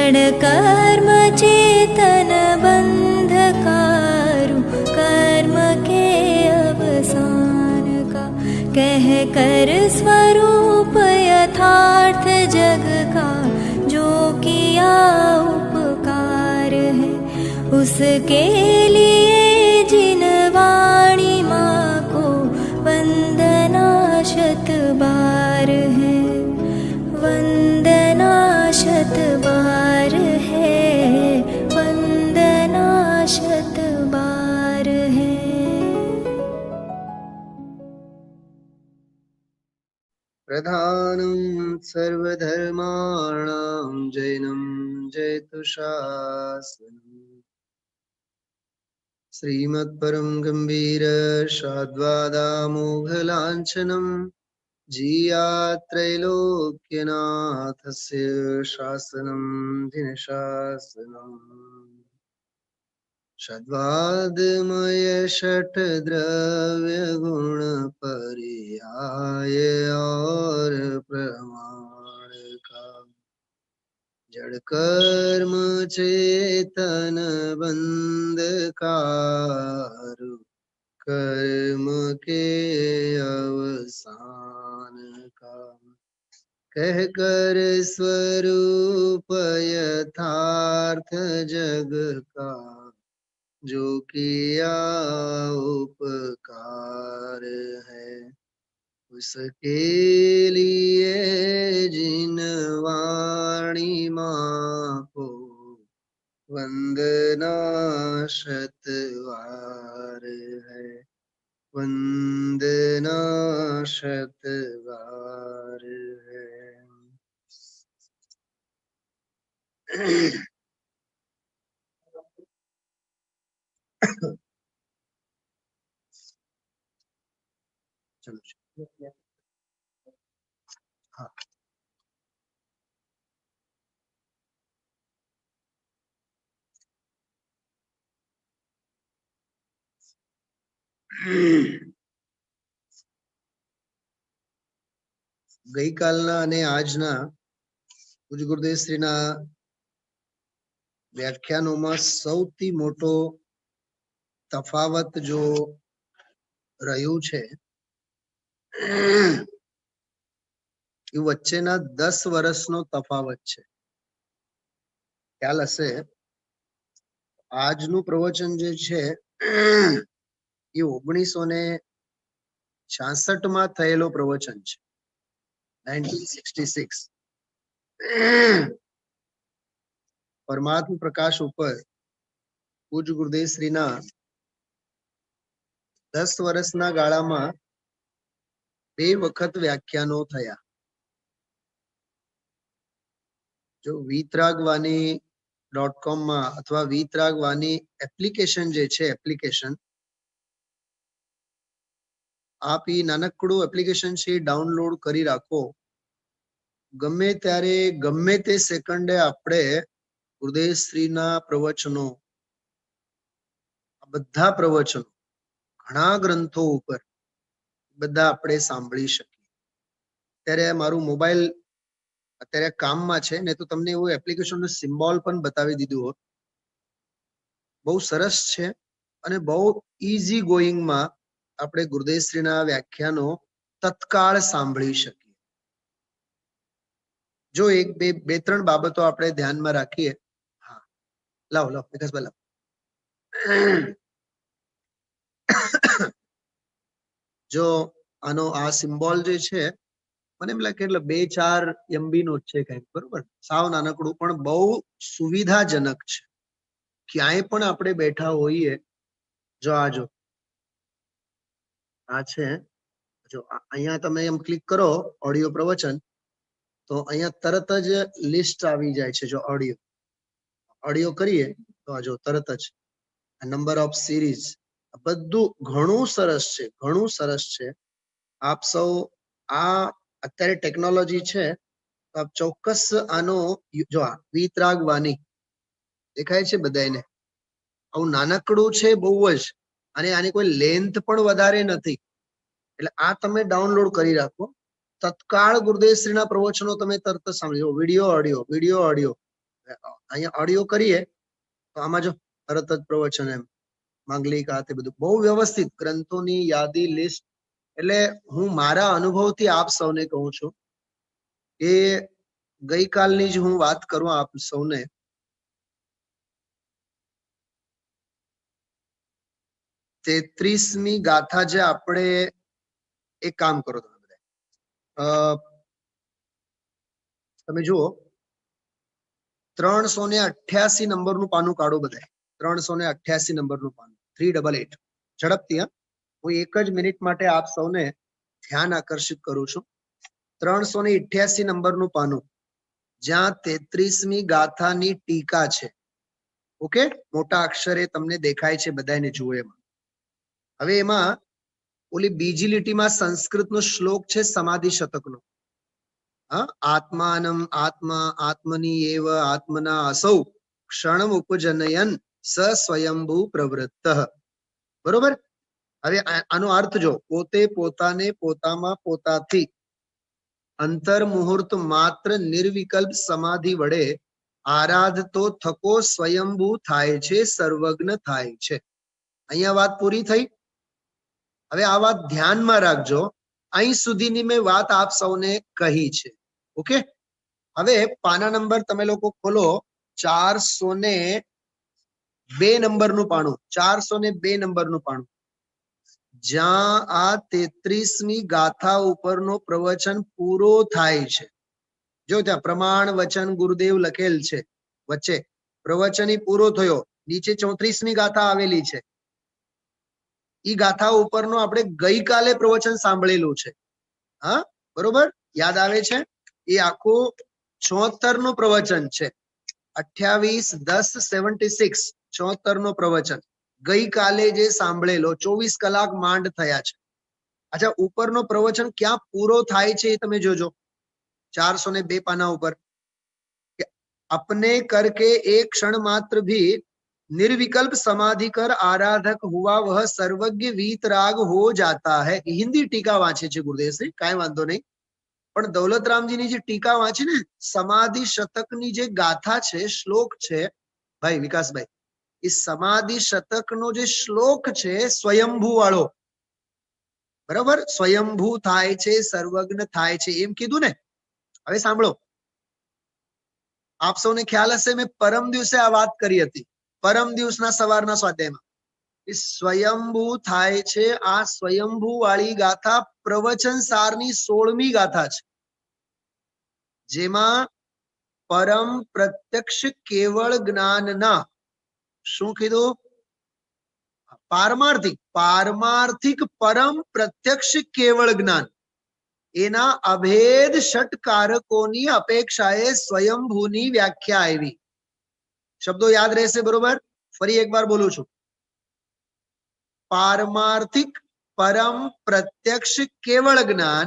जड़ कर्म चेतन बंधकारु कर्म के अवसान का, कह कर स्वरूप यथार्थ जग का जो किया उपकार है, उसके लिए जिन वाणी माँ को वंदना शत बार है, वंदना शत बार है, वंदना शत बार है। प्रधानं सर्वधर्माणां जैनं जयतुशासनम्। श्रीमत्परं गम्भीर शाद्वादामोघलाञ्छनं जीयात्रैलोक्यनाथस्य शासनं दिनशासनम्। षड्वादमय षट्द्रव्य गुण पर्याय और प्रमाण का, जड़ कर्म चेतन बंधकारु कर्म के अवसान का, कह कर स्वरूप यथार्थ जग का जो किया उपकार है, उसके लिए जिन वाणी माँ को वंदना शतवार है, वंदना शतवार है। चलो हाँ। गई कालना અને આજના પૂજ ગુરુદેવ શ્રીના વ્યાખ્યાનોમાં સૌથી મોટો તફાવત જો રહ્યું છે એ વચ્ચેના 10 વર્ષનો તફાવત છે. ખ્યાલ હશે આજનું પ્રવચન જે છે એ 1966 માં થયેલો પ્રવચન છે, 1966. પરમાત્મા પ્રકાશ ઉપર પૂજ ગુરુદેવ શ્રીના 10 વર્ષના ગાળામાં 2 વખત વ્યાખ્યાનો થયા. જો વીતરાગવાણી.com માં અથવા વીતરાગવાણી એપ્લિકેશન જે છે એપ્લિકેશન આપ ઈ નાનકડું એપ્લિકેશન છે ડાઉનલોડ કરી રાખો. ગમે ત્યારે ગમે તે સેકન્ડે આપણે ગુરુદેવ શ્રીના પ્રવચનો, બધા પ્રવચનો ઘણા ગ્રંથો ઉપર બધા આપણે સાંભળી શકીએ. ત્યારે મારું મોબાઈલ અત્યારે કામમાં છે ને તો તમને એવું એપ્લિકેશનનો સિમ્બોલ પણ બતાવી દીધું હોત. બહુ સરસ છે અને બહુ ઈઝી ગોઈંગમાં આપણે ગુરુદેવ શ્રીના વ્યાખ્યાનો તત્કાળ સાંભળી શકીએ. જો બે ત્રણ બાબતો આપણે ધ્યાનમાં રાખીએ. હા, લાવો વિકાસભાઈ લાવો. જો આનો આ સિમ્બોલ જે છે મને એમ લાગે એટલે 2-4 MB નો જ છે કઈક, બરોબર? સાવ નાનકડું પણ બહુ સુવિધાજનક છે. ક્યાંય પણ આપણે બેઠા હોઈએ, જો આ છે, જો અહીંયા તમે એમ ક્લિક કરો ઓડિયો પ્રવચન તો અહીંયા તરત જ લિસ્ટ આવી જાય છે. જો ઓડિયો કરીએ તો આ જો તરત જ નંબર ઓફ સિરીઝ બધું ઘણું સરસ છે, ઘણું સરસ છે. આપ સૌ આ અત્યારે ટેકનોલોજી છે તો આપ ચોક્કસ આનો જો આ વીતરાગવાણી દેખાય છે બધાને. આવું નાનકડું છે બહુ જ, અને આની કોઈ લેન્થ પણ વધારે નથી. એટલે આ તમે ડાઉનલોડ કરી રાખો. તત્કાળ ગુરુદેવ શ્રીના પ્રવચનો તમે તરત સાંભળો. વિડીયો ઓડિયો અહીંયા ઓડિયો કરીએ તો આમાં જો તરત જ પ્રવચન એમ માંગલિક આ તે બધું બહુ વ્યવસ્થિત ગ્રંથોની યાદી લિસ્ટ. એટલે હું મારા અનુભવથી આપ સૌને કહું છું કે ગઈકાલની જ હું વાત કરું આપ સૌને, 33મી ગાથા જે આપણે એક કામ કરો તમે બધા, તમે જુઓ 388 નંબરનું પાનું કાઢો બધા, 388 નંબરનું પાનું, 388. ઝડપથી હું એક જ મિનિટ માટે આપ સૌને ધ્યાન આકર્ષિત કરું છું. 388 નંબરનું પાનું, જ્યાં 33મી ગાથાની ટીકા છે. ઓકે, મોટા અક્ષરે તમને દેખાય છે, બધાને જુઓ એમાં. હવે એમાં ઓલી બીજી લીટીમાં સંસ્કૃતનો શ્લોક છે સમાધિ શતકનો. આત્માનમ આત્મા આત્મની એવ આત્મના અસૌ ક્ષણમ ઉપજનયન સ સ્વયંભૂ પ્રવૃત્ત. બરોબર. હવે આનો અર્થ જો, પોતે પોતાને પોતામાં પોતાથી અંતર મુહૂર્ત માત્ર નિર્વિકલ્પ સમાધિ વડે આરાધતો થકો સ્વયંભૂ થાય છે, સર્વજ્ઞ થાય છે. અહીંયા વાત પૂરી થઈ. હવે આ વાત ધ્યાનમાં રાખજો, અહીં સુધીની મેં વાત આપ સૌને કહી છે. ઓકે, હવે પાના નંબર તમે લોકો ખોલો, 402 નંબરનું પાનું, 402 નંબરનું પાનું, જ્યાં આ 33મી ગાથા ઉપરનો પ્રવચન પૂરો થાય છે. જો ત્યાં પ્રમાણ વચન ગુરુદેવ લખેલ છે, વચ્ચે પ્રવચન પૂરો થયો, નીચે 34મી ગાથા આવેલી છે. ઈ ગાથા ઉપરનો આપણે ગઈકાલે પ્રવચન સાંભળેલું છે. હા, બરોબર, યાદ આવે છે? એ આખું 74 નું પ્રવચન છે. 28/10/76 74 નો પ્રવચન ગઈકાલે જે સાંભળેલો, 24 કલાક માંડ થયા છે. અચ્છા, ઉપરનો પ્રવચન ક્યાં પૂરો થાય છે એ તમે જોજો, 402 પાના ઉપર, કે अपने करके एक क्षण मात्र भी निर्विकल्प समाधि कर आराधक हुआ वह सर्वज्ञ वीतराग हो जाता है. हिंदी टीका वांचे છે ગુરુદેવશ્રી, કાંઈ વાંધો નહીં. પણ દૌલતરામજીની જે ટીકા વાંચી ને, સમાધિ શતકની જે ગાથા છે, શ્લોક છે ભાઈ વિકાસભાઈ, એ સમાધિ શતકનો જે શ્લોક છે સ્વયંભૂ વાળો, બરાબર, સ્વયંભૂ થાય છે, સર્વજ્ઞ થાય છે એમ કીધું ને. હવે સાંભળો, આપ સૌને ખ્યાલ હશે મેં પરમ દિવસે આ વાત કરી હતી, પરમ દિવસના સવારના સ્વાધ્યાયમાં. સ્વયંભૂ થાય છે, આ સ્વયંભૂ વાળી ગાથા પ્રવચન સારની 16મી ગાથા છે, જેમાં પરમ પ્રત્યક્ષ કેવળ જ્ઞાનના, શું કીધું? પારમાર્થિક, પારમાર્થિક પરમ પ્રત્યક્ષ કેવળ જ્ઞાન, એના અભેદ ષટકારકોની અપેક્ષાએ સ્વયંભૂની વ્યાખ્યા આવી. શબ્દો યાદ રહેશે, બરોબર? ફરી એકવાર બોલું છું. પારમાર્થિક પરમ પ્રત્યક્ષ કેવળ જ્ઞાન,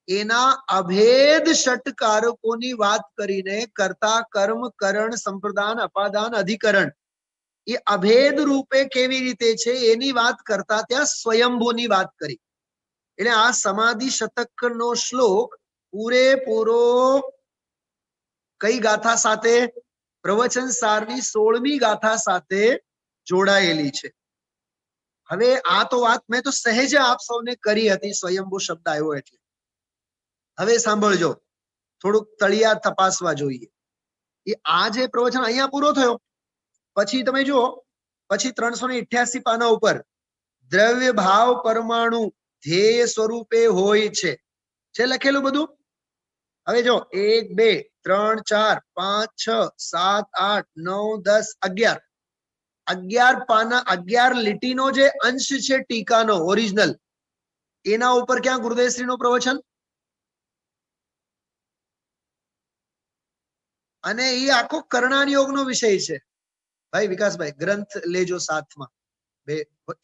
એના અભેદ ષટકારકોની વાત કરીને કર્તા કર્મ કરણ સંપ્રદાન અપાદાન અધિકરણ, એ અભેદ રૂપે કેવી રીતે છે એની વાત કરતા ત્યાં સ્વયંભૂની વાત કરી. એટલે આ સમાધિ શતકનો શ્લોક પૂરેપૂરો કઈ ગાથા સાથે? પ્રવચન સારની 16મી ગાથા સાથે જોડાયેલી છે. હવે આ તો વાત મેં તો સહેજ આપ સૌને કરી હતી, સ્વયંભૂ શબ્દ આવ્યો એટલે. હવે સાંભળજો, થોડુંક તળિયા તપાસવા જોઈએ. એ આ જે પ્રવચન અહીંયા પૂરો થયો, પછી તમે જુઓ, પછી 388 પાના ઉપર દ્રવ્ય ભાવ પરમાણુ ધ્યેય સ્વરૂપે હોય છે લખેલું બધું. હવે જો 1 2 3 4 5 6 7 8 9 10 11 11 પાના, 11 લીટીનો જે અંશ છે ટીકાનો ઓરિજિનલ, એના ઉપર ક્યાં ગુરુદેવશ્રીનું પ્રવચન? અને એ આખો કર્ણાન યોગનો વિષય છે ભાઈ વિકાસભાઈ. ગ્રંથ લેજો સાથમાં, બે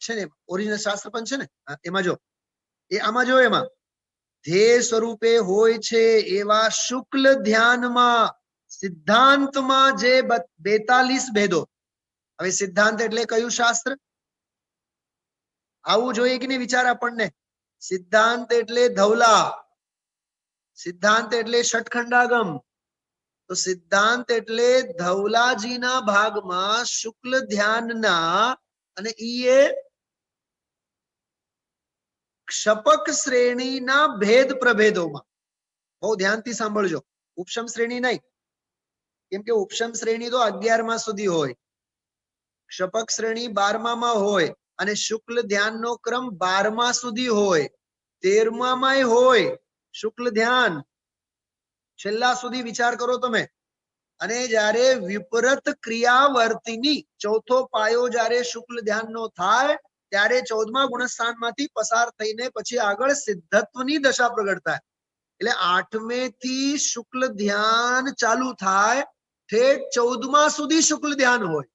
છે ને ઓરિજિનલ શાસ્ત્ર પણ છે ને, એમાં જો, એ આમાં જો, એમાં ધ્યેય સ્વરૂપે હોય છે એવા શુક્લ ધ્યાનમાં સિદ્ધાંતમાં જે 42 ભેદો. હવે સિદ્ધાંત એટલે કયું શાસ્ત્ર? આવું જોઈએ કે નહીં વિચાર આપણને? સિદ્ધાંત એટલે ધવલા, સિદ્ધાંત એટલે ષટખંડાગમ, તો સિદ્ધાંત એટલે ધવલાજીના ભાગમાં શુક્લ ધ્યાનના અને ઈ એ ક્ષપક શ્રેણીના ભેદ પ્રભેદોમાં. બહુ ધ્યાનથી સાંભળજો, ઉપશમ શ્રેણી નહીં, કેમ કે ઉપશમ શ્રેણી તો 11મા સુધી હોય, ક્ષપક શ્રેણી 12મા હોય, અને શુક્લ ધ્યાનનો ક્રમ 12મા સુધી હોય, 13માય હોય શુક્લ ધ્યાન, છેલ્લા સુધી વિચાર કરો તમે. અને જ્યારે વિપરીત ક્રિયાવર્તિની ચોથો પાયો જ્યારે શુક્લ ધ્યાનનો થાય ત્યારે 14મા ગુણસ્થાનમાંથી પસાર થઈને પછી આગળ સિદ્ધત્વની દશા પ્રગટ થાય. એટલે 8મે થી શુક્લ ધ્યાન ચાલુ થાય, ઠેઠ 14મા સુધી શુક્લ ધ્યાન હોય.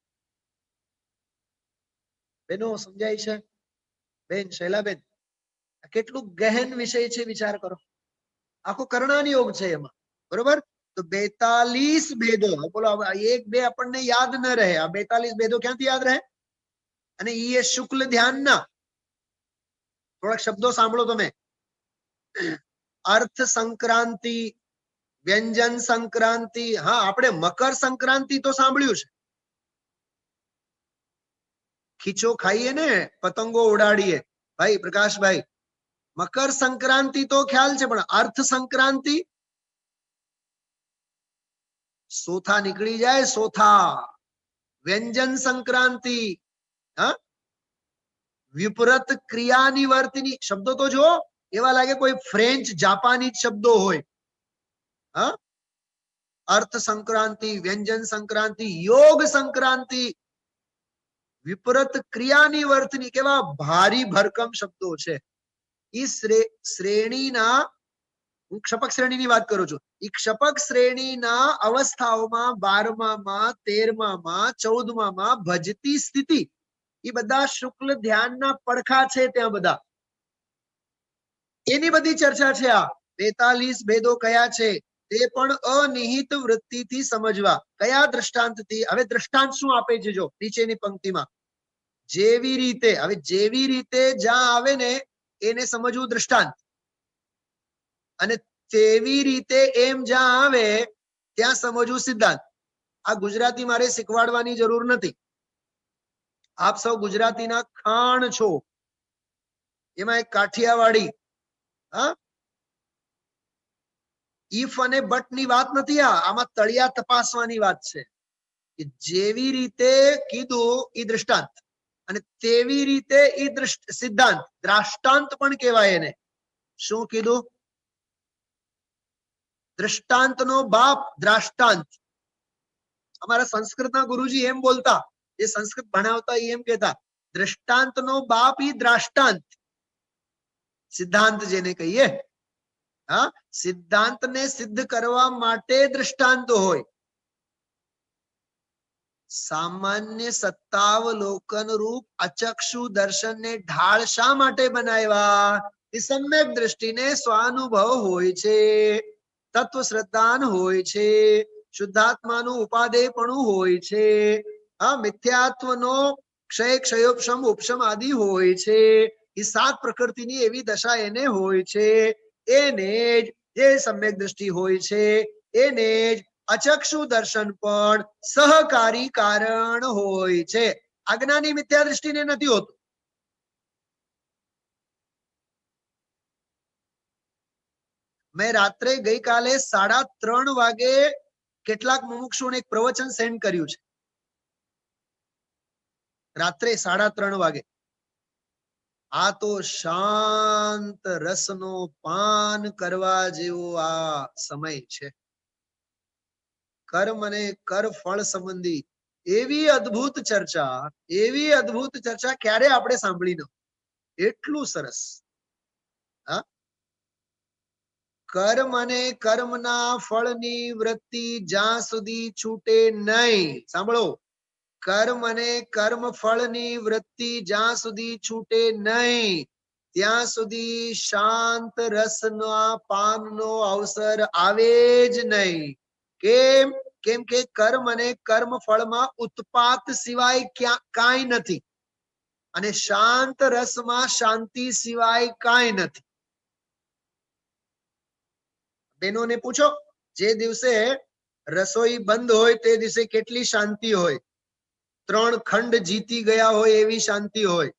બેનો સમજાય છે? બેન શૈલાબેન, કેટલું ગહેન વિષય છે, વિચાર કરો. આખો કર્ણાની યોગ છે એમાં, બરોબર? તો 42 ભેદો. બોલો, એક બે આપણને યાદ ન રહે, આ 42 ભેદો ક્યાંથી યાદ રહે? અને ઈ એ શુક્લ ધ્યાનના. થોડાક શબ્દો સાંભળો તમે. અર્થ સંક્રાંતિ, વ્યંજન સંક્રાંતિ. હા, આપણે મકર સંક્રાંતિ તો સાંભળ્યું છે, ખીચો ખાઈએ ને, પતંગો ઉડાડીએ. ભાઈ પ્રકાશભાઈ, મકર સંક્રાંતિ તો ખ્યાલ છે, પણ અર્થ સંક્રાંતિ, સોથા નીકળી જાય, સોથા. વ્યંજન સંક્રાંતિ, હા, વિપરીત ક્રિયા નિવર્તની. શબ્દો તો જો એવા લાગે કોઈ ફ્રેન્ચ જાપાનીઝ શબ્દો હોય. હા, અર્થ સંક્રાંતિ, વ્યંજન સંક્રાંતિ, યોગ સંક્રાંતિ, વિપરીત ક્રિયા નિવર્તની. કેવા ભારી ભરકમ શબ્દો છે. ઈ શ્રેણીના, હું ક્ષપક શ્રેણીની વાત કરું છું, ઈ ક્ષપક શ્રેણીના અવસ્થાઓમાં 12મામાં, 13મામાં, 14મામાં ભજતી સ્થિતિ, એ બધા શુક્લ ધ્યાનના પડખા છે ત્યાં બધા. એની બધી ચર્ચા છે. આ 42 ભેદો કયા છે તે પણ અનિહિત વૃત્તિથી સમજવા. કયા દ્રષ્ટાંતથી? હવે દ્રષ્ટાંત શું આપે છે જો નીચેની પંક્તિમાં. જેવી રીતે, હવે જેવી રીતે જ્યાં આવે ને એને સમજવું દ્રષ્ટાંત, અને તેવી રીતે એમ જ્યાં આવે ત્યાં સમજવું સિદ્ધાંત. આ ગુજરાતી મારે શીખવાડવાની જરૂર નથી. આપ સૌ ગુજરાતીના ખાણ છો. એમાં એક કાઠિયાવાડી, હા, ઈફ અને બટ ની વાત નથી. આમાં તળિયા તપાસવાની વાત છે. કે જેવી રીતે કીધું ઈ દ્રષ્ટાંત, અને તેવી રીતે ઈ સિદ્ધાંત, દ્રાષ્ટાંત પણ કહેવાય એને. શું કીધું? દ્રષ્ટાંતનો બાપ દ્રાષ્ટાંત. અમારા સંસ્કૃતના ગુરુજી એમ બોલતા, જે સંસ્કૃત ભણાવતા એમ કહેતા, દ્રષ્ટાંતનો બાપ ઈ દ્રાષ્ટાંત. સિદ્ધાંત જેને કહીએ, હા, સિદ્ધાંતને સિદ્ધ કરવા માટે દ્રષ્ટાંત હોય. સામાન્ય સત્તાવલોકન રૂપ અચક્ષુ દર્શનને ઢાળ શા માટે બનાવ્યા? એ સમ્યક દ્રષ્ટિને સ્વાનુભવ હોય છે, તત્વ શ્રદ્ધાન હોય છે, શુદ્ધાત્માનું ઉપાદેયપણું હોય છે, હા, મિથ્યાત્વનો ક્ષય, ક્ષયોપશમ, ઉપશમ આદિ હોય છે. એ 7 પ્રકૃતિની એવી દશા એને હોય છે. એને જ જે સમ્યક દ્રષ્ટિ હોય છે એને જ અચક્ષુ દર્શન પણ સહકારી કારણ હોય છે. અજ્ઞાની મિથ્યા દ્રષ્ટિને નથી હોતું. મેં રાત્રે ગઈકાલે 3:30 વાગે કેટલાક મુમુક્ષુઓને એક પ્રવચન સેન્ડ કર્યું છે. રાત્રે 3:30 વાગે. આ તો શાંત રસનો પાન કરવા જેવો આ સમય છે. કર્મ અને કર ફળ સંબંધી એવી અદ્ભુત ચર્ચા ક્યારે આપણે સાંભળી ન. એટલું સરસ. હા, કર્મ અને કર્મના ફળની વૃત્તિ જ્યાં સુધી છૂટે નહીં, સાંભળો, કર્મ અને કર્મ ફળની વૃત્તિ જ્યાં સુધી છૂટે નહીં ત્યાં સુધી શાંત રસના પાનનો અવસર આવે જ નહીં. કેમ? કેમ કે કર્મ અને કર્મ ફળમાં ઉત્પાત સિવાય કાંઈ નથી, અને શાંત રસમાં શાંતિ સિવાય કાંઈ નથી. બહેનોને પૂછો, જે દિવસે રસોઈ બંધ હોય તે દિવસે કેટલી શાંતિ હોય, 3 ખંડ જીતી ગયા હોય એવી શાંતિ હોય.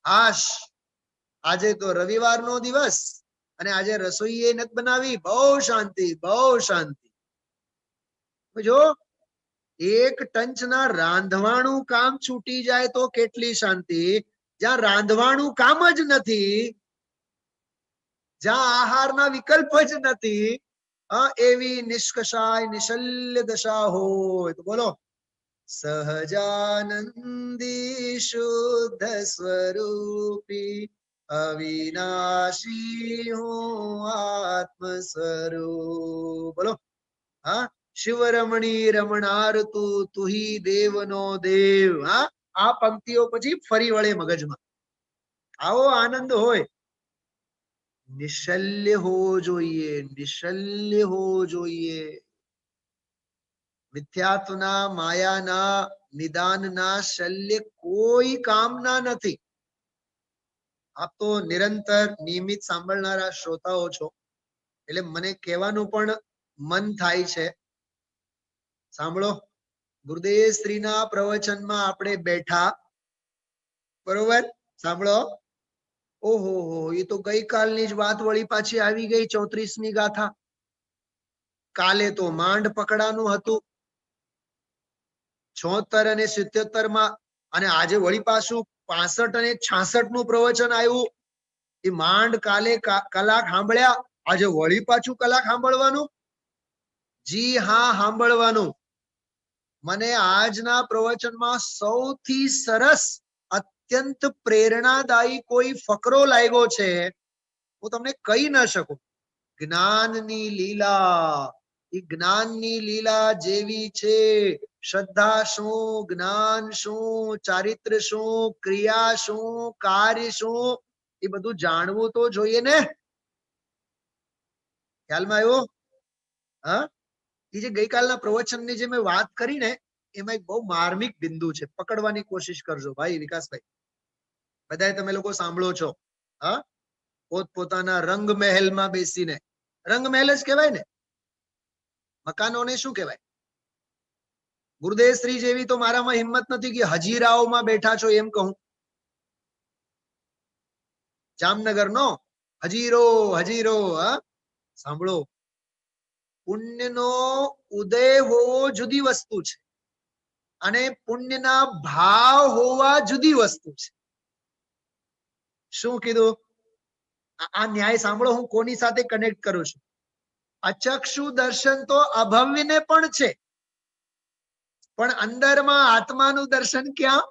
આશ આજે તો રવિવારનો દિવસ અને આજે રસોઈ એ નથી બનાવી, બહુ શાંતિ, બહુ શાંતિ. જો એક ટંચના રાંધવાનું કામ છૂટી જાય તો કેટલી શાંતિ. જ્યાં રાંધવાનું કામ જ નથી, જ્યાં આહારના વિકલ્પ જ નથી, એવી નિષ્કષાય નિશલ્ય દશા હોય તો બોલો સહજાનંદી શુદ્ધ સ્વરૂપી અવિનાશી હું આત્મ સ્વરૂપ. બોલો હા, શિવ રમણી રમણાર તુહી દેવનો દેવ. હા, આ પંક્તિઓ પછી ફરી વળે મગજમાં. આવો આનંદ હોય. નિશલ્ય હોવો જોઈએ, નિશલ્ય હોવો જોઈએ. મિથ્યાત્વના માયાના નિદાનના શલ્ય કોઈ કામના નથી. આપ તો નિરંતર નિયમિત સાંભળનારા શ્રોતાઓ છો, એટલે મને કહેવાનું પણ મન થાય છે. સાંભળો, ગુરુદેવ શ્રીના પ્રવચનમાં આપણે બેઠા, બરોબર? સાંભળો. ઓહો, એ તો ગઈકાલની જ વાત વળી પાછી આવી ગઈ. 34મી ગાથા. કાલે તો માંડ પકડાનું હતું 76 અને 77 માં, અને આજે વળી પાછું 65 અને 66 નું પ્રવચન આવ્યું. એ માંડ કાલે કલાક સાંભળ્યા, આજે વળી પાછું કલાક સાંભળવાનું. જી હા, સાંભળવાનું. મને આજના પ્રવચનમાં સૌથી સરસ, અત્યંત પ્રેરણાદાયી કોઈ ફકરો લાગ્યો છે, હું તમને કહી ન શકું. જ્ઞાનની લીલા, એ જ્ઞાનની લીલા જેવી છે. શ્રદ્ધા શું, જ્ઞાન શું, ચારિત્ર શું, ક્રિયા શું, કાર્ય શું, એ બધું જાણવું તો જોઈએ ને. ખ્યાલમાં આવ્યો? હા, એ જે ગઈકાલના પ્રવચનની જે મેં વાત કરી ને, એમાં એક બહુ માર્મિક બિંદુ છે. પકડવાની કોશિશ કરજો ભાઈ વિકાસભાઈ. બધાય તમે લોકો સાંભળો છો. હા, પોતપોતાના રંગ મહેલમાં બેસીને. રંગ મહેલ જ કહેવાય ને, મકાનોને શું કહેવાય? ગુરુદેવ શ્રી જેવી તો મારામાં હિંમત નથી કે હજીરાઓમાં બેઠા છો એમ કહું. જામનગર નો હજીરો, હજીરો. હા, સાંભળો, પુણ્યનો ઉદય હોવો જુદી વસ્તુ છે, અને પુણ્યના ભાવ હોવા જુદી વસ્તુ છે. શું કીધું? આ ન્યાય સાંભળો, હું કોની સાથે કનેક્ટ કરું છું. અચક્ષુ દર્શન તો અભવ્યને પણ છે, પણ અંદરમાં આત્માનું દર્શન ક્યાં?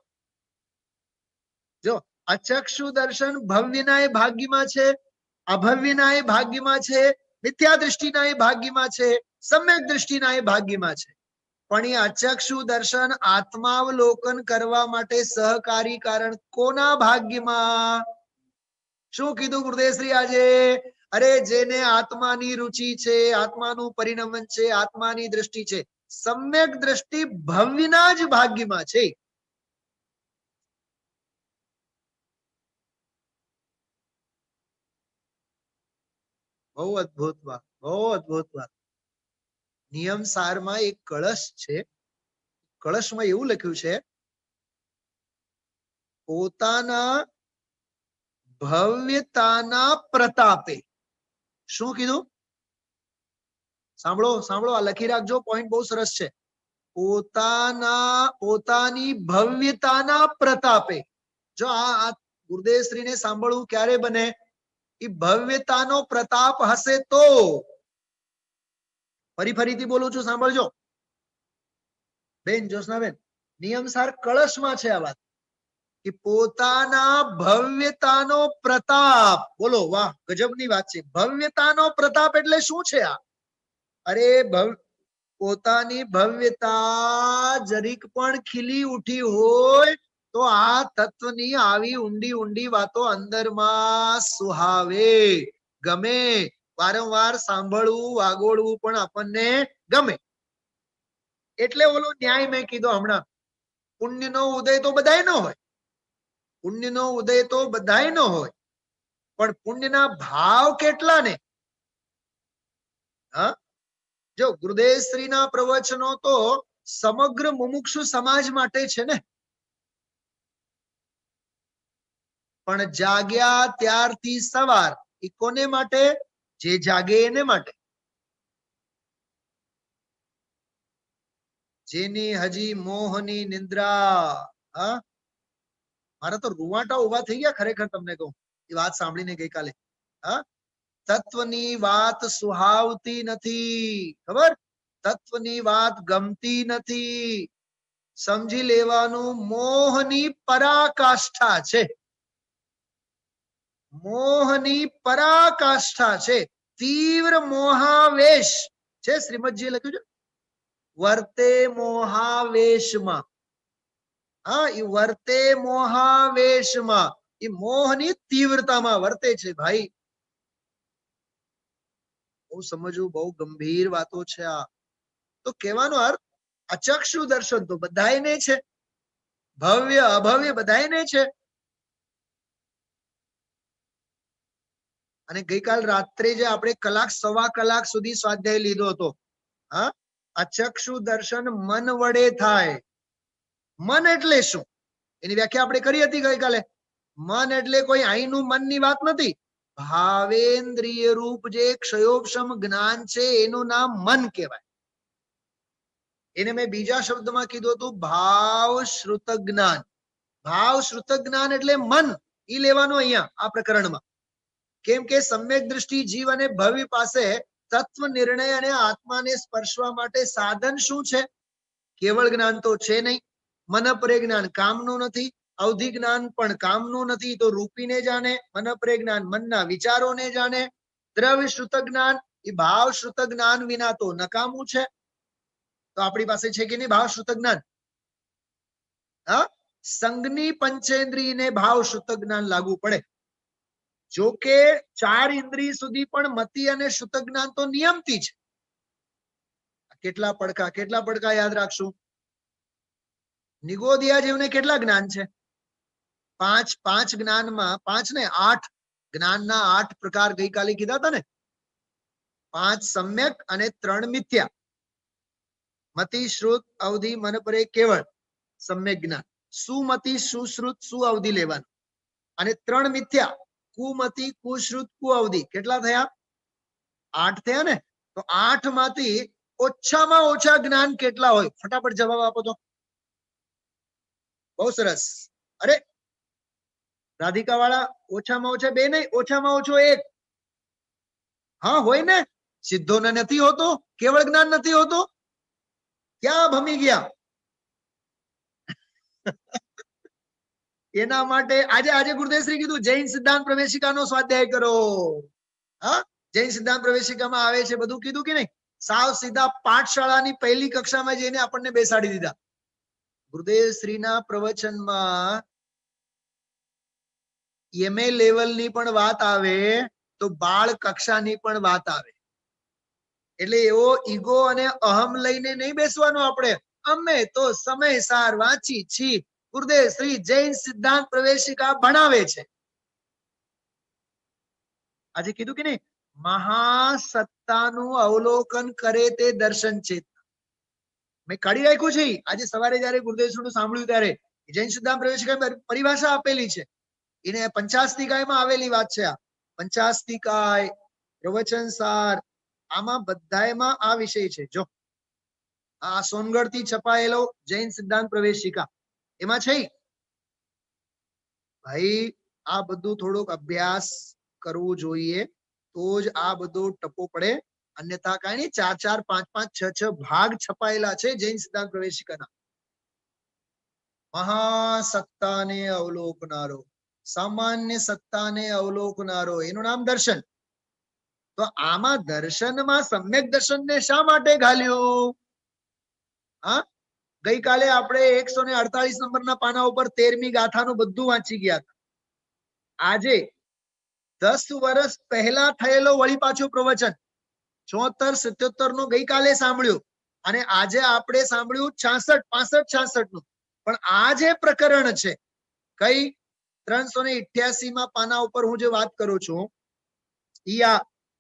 જો અચક્ષુ દર્શન ભવ્યના એ ભાગ્યમાં છે, અભવ્યના એ ભાગ્યમાં છે, મિથ્યા દ્રષ્ટિના એ ભાગ્યમાં છે, સમ્યક દ્રષ્ટિના એ ભાગ્યમાં છે. પણ એ અચક્ષુ દર્શન આત્માવલોકન કરવા માટે સહકારી કારણ કોના ભાગ્યમાં? શું કીધું ગુરુદેવશ્રી આજે? અરે જેને આત્માની રુચિ છે, આત્માનું પરિણમન છે, આત્માની દ્રષ્ટિ છે, સમ્યક દ્રષ્ટિ ભવ્યના જ ભાગ્યમાં છે. બહુ અદભુત વાત, બહુ અદભુત વાત. નિયમ સારમાં એક કળશ છે. કળશમાં એવું લખ્યું છે, પોતાના ભવ્યતાના પ્રતાપે. શું કીધું? સાંભળો, સાંભળો, આ લખી રાખજો, પોઈન્ટ બહુ સરસ છે. પોતાની ભવ્યતાના પ્રતાપે. જો આ ગુરુદેવ શ્રીને સાંભળવું ક્યારે બને? એ ભવ્યતાનો પ્રતાપ હશે તો. ફરીથી બોલું છું, સાંભળજો બેન, જોશનાબેન. નિયમસાર કળશમાં છે આ વાત, કે પોતાના ભવ્યતાનો પ્રતાપ. બોલો, વાહ, ગજબની વાત છે. ભવ્યતાનો પ્રતાપ એટલે શું છે આ? અરે પોતાની ભવ્યતા જરીક પણ ખીલી ઉઠી હોય તો આ તત્વની આવી ઊંડી ઊંડી વાતો અંદરમાં સુહાવે, ગમે. વારંવાર સાંભળવું, વાગોળવું પણ આપણને ગમે. એટલે ઓલો ન્યાય મેં કીધો હમણાં, પુણ્યનો ઉદય તો બધાય નો હોય, પુણ્યનો ઉદય તો બધાય નો હોય, પણ પુણ્યના ભાવ કેટલા ને? હા, જો ગુરુદેવ શ્રીના પ્રવચનો તો સમગ્ર મુમુક્ષુ સમાજ માટે છે ને, પણ જાગ્યા ત્યારથી સવાર એ કોને માટે? જે જાગે એને માટે, જેની હજી મોહની નિંદ્રા. હા, મારા તો રૂવાટા ઉભા થઈ ગયા ખરેખર તમને કહું એ વાત સાંભળીને ગઈકાલે. હા, તત્વની વાત સુહાવતી નથી, ખબર? તત્વની વાત ગમતી નથી. સમજી લેવાનું મોહની પરાકાષ્ઠા છે, મોહની પરાકાષ્ઠા છે, તીવ્ર મોહાવેશ છે. શ્રીમદજીએ લખ્યું છે વર્તે મોહાવેશમાં. હા, એ વર્તે મોહાવેશમાં, એ મોહની તીવ્રતામાં વર્તે છે ભાઈ. બહુ સમજવું, બહુ ગંભીર વાતો છે આ. તો કહેવાનો અર્થ અચક્ષુ દર્શન તો બધાયને છે, ભવ્ય અભવ્ય બધાયને છે. અને ગઈકાલ રાત્રે જે આપણે કલાક સવા કલાક સુધી સ્વાધ્યાય લીધો હતો, હા, અચક્ષુ દર્શન મન વડે થાય. મન એટલે શું એની વ્યાખ્યા આપણે કરી હતી ગઈકાલે. મન એટલે કોઈ અહીંનું મનની વાત નથી. ભાવેન્દ્રિય રૂપ જે ક્ષયોક્ષમ જ્ઞાન છે એનું નામ મન કહેવાય. એને મેં બીજા શબ્દમાં કીધું હતું ભાવ શ્રુત જ્ઞાન. ભાવ શ્રુત જ્ઞાન એટલે મન, ઈ લેવાનું અહીંયા આ પ્રકરણમાં. કેમ કે સમ્યક દ્રષ્ટિ જીવ અને ભવ્ય પાસે તત્વ નિર્ણય અને આત્માને સ્પર્શવા માટે સાધન શું છે? કેવળ જ્ઞાન તો છે નહીં. મનપરે જ્ઞાન કામનું નથી, અવધિ જ્ઞાન પણ કામનું નથી. તો રૂપીને જાણે, મનપરે જ્ઞાન મનના વિચારોને જાણે. દ્રવ્ય શ્રુત જ્ઞાન એ ભાવ શ્રુત જ્ઞાન વિના તો નકામું છે. તો આપણી પાસે છે કે નહીં ભાવ શ્રુત જ્ઞાન? હા, સંગની પંચેન્દ્રિયને ભાવ શ્રુત જ્ઞાન લાગુ પડે. જો કે 4 ઇન્દ્રિય સુધી પણ મતિ અને શ્રુત જ્ઞાન તો નિયમતી છે. કેટલા પડકા યાદ રાખશું. નિગોદિયા જેવને કેટલા જ્ઞાન છે? 5 જ્ઞાનમાં 5 ને 8 જ્ઞાનના 8 પ્રકાર ગઈકાલે કીધા હતા ને. 5 સમ્યક અને 3 મિથ્યા. મતિ, શ્રુત, અવધિ, મનપરે, કેવળ સમ્યક જ્ઞાન. સુમતિ, સુશ્રુત, સુઅવધિ લેવાનું. અને 3 મિથ્યા, કુમતિ, કુશ્રુત, કુઅવધિ. કેટલા થયા? 8 થયા ને. તો 8 માંથી ઓછામાં ઓછા જ્ઞાન કેટલા હોય? ફટાફટ જવાબ આપો તો. બહુ સરસ. અરે રાધિકા વાળા, ઓછામાં ઓછા 2 નહીં, ઓછામાં ઓછો 1. હા હોય ને. સિદ્ધો ને નથી હોતો, કેવળ જ્ઞાન નથી હોતું. ક્યાં ભમી ગયા? એના માટે આજે ગુરુદેવશ્રી કીધું જૈન સિદ્ધાંત પ્રવેશિકાનો સ્વાધ્યાય કરો. હા, જૈન સિદ્ધાંત પ્રવેશિકામાં આવે છે બધું કીધું કે નહીં. સાવ સીધા પાઠશાળાની પહેલી કક્ષામાં જઈને આપણને બેસાડી દીધા. ગુરુદેવશ્રીના પ્રવચનમાં એમએ લેવલની પણ વાત આવે તો બાળ કક્ષાની પણ વાત આવે. એટલે એવો ઈગો અને અહમ લઈને નહીં બેસવાનો આપણે. અમે તો સમયસાર વાંચી છી. ગુરુદેવ શ્રી જૈન સિદ્ધાંત પ્રવેશિકા ભણાવે છે. આજે કીધું કે નહીં, મહાસત્તાનું અવલોકન કરે તે દર્શન ચેતના. મેં કાઢી રાખ્યું છે. આજે સવારે જયારે ગુરુદેવ શ્રીનું સાંભળ્યું ત્યારે જૈન સિદ્ધાંત પ્રવેશિકા પરિભાષા આપેલી છે. એને પંચાસ્તિકાયમાં આવેલી વાત છે. આ પંચાસ્તિકાય, પ્રવચન સાર, આમાં બધામાં આ વિષય છે. જો આ સોનગઢ થી છપાયેલો જૈન સિદ્ધાંત પ્રવેશિકા એમાં છે. ભાઈ આ બધું થોડોક અભ્યાસ કરવું જોઈએ તો જ આ બધો ટપો પડે. અન્યથા કઈ નહીં. 4 5 6 ભાગ છપાયેલા છે જૈન સિદ્ધાંત પ્રવેશિકાના. મહાસત્તાને અવલોકનારો, સામાન્ય સત્તાને અવલોકનારો, એનું નામ દર્શન. તો આમાં દર્શનમાં સમ્યક દર્શનને શા માટે ઘાલ્યું? હા, ગઈકાલે આપણે 148 નંબરના પાના ઉપર 13મી ગાથાનું બધું વાંચી ગયા હતા. આજે 10 વર્ષ પહેલા થયેલો વળી પાછો પ્રવચન 74 77 નો ગઈકાલે સાંભળ્યું અને આજે આપણે સાંભળ્યું 66 65 66 નું. પણ આ જે પ્રકરણ છે કઈ 388 માં પાના ઉપર હું જે વાત કરું છું,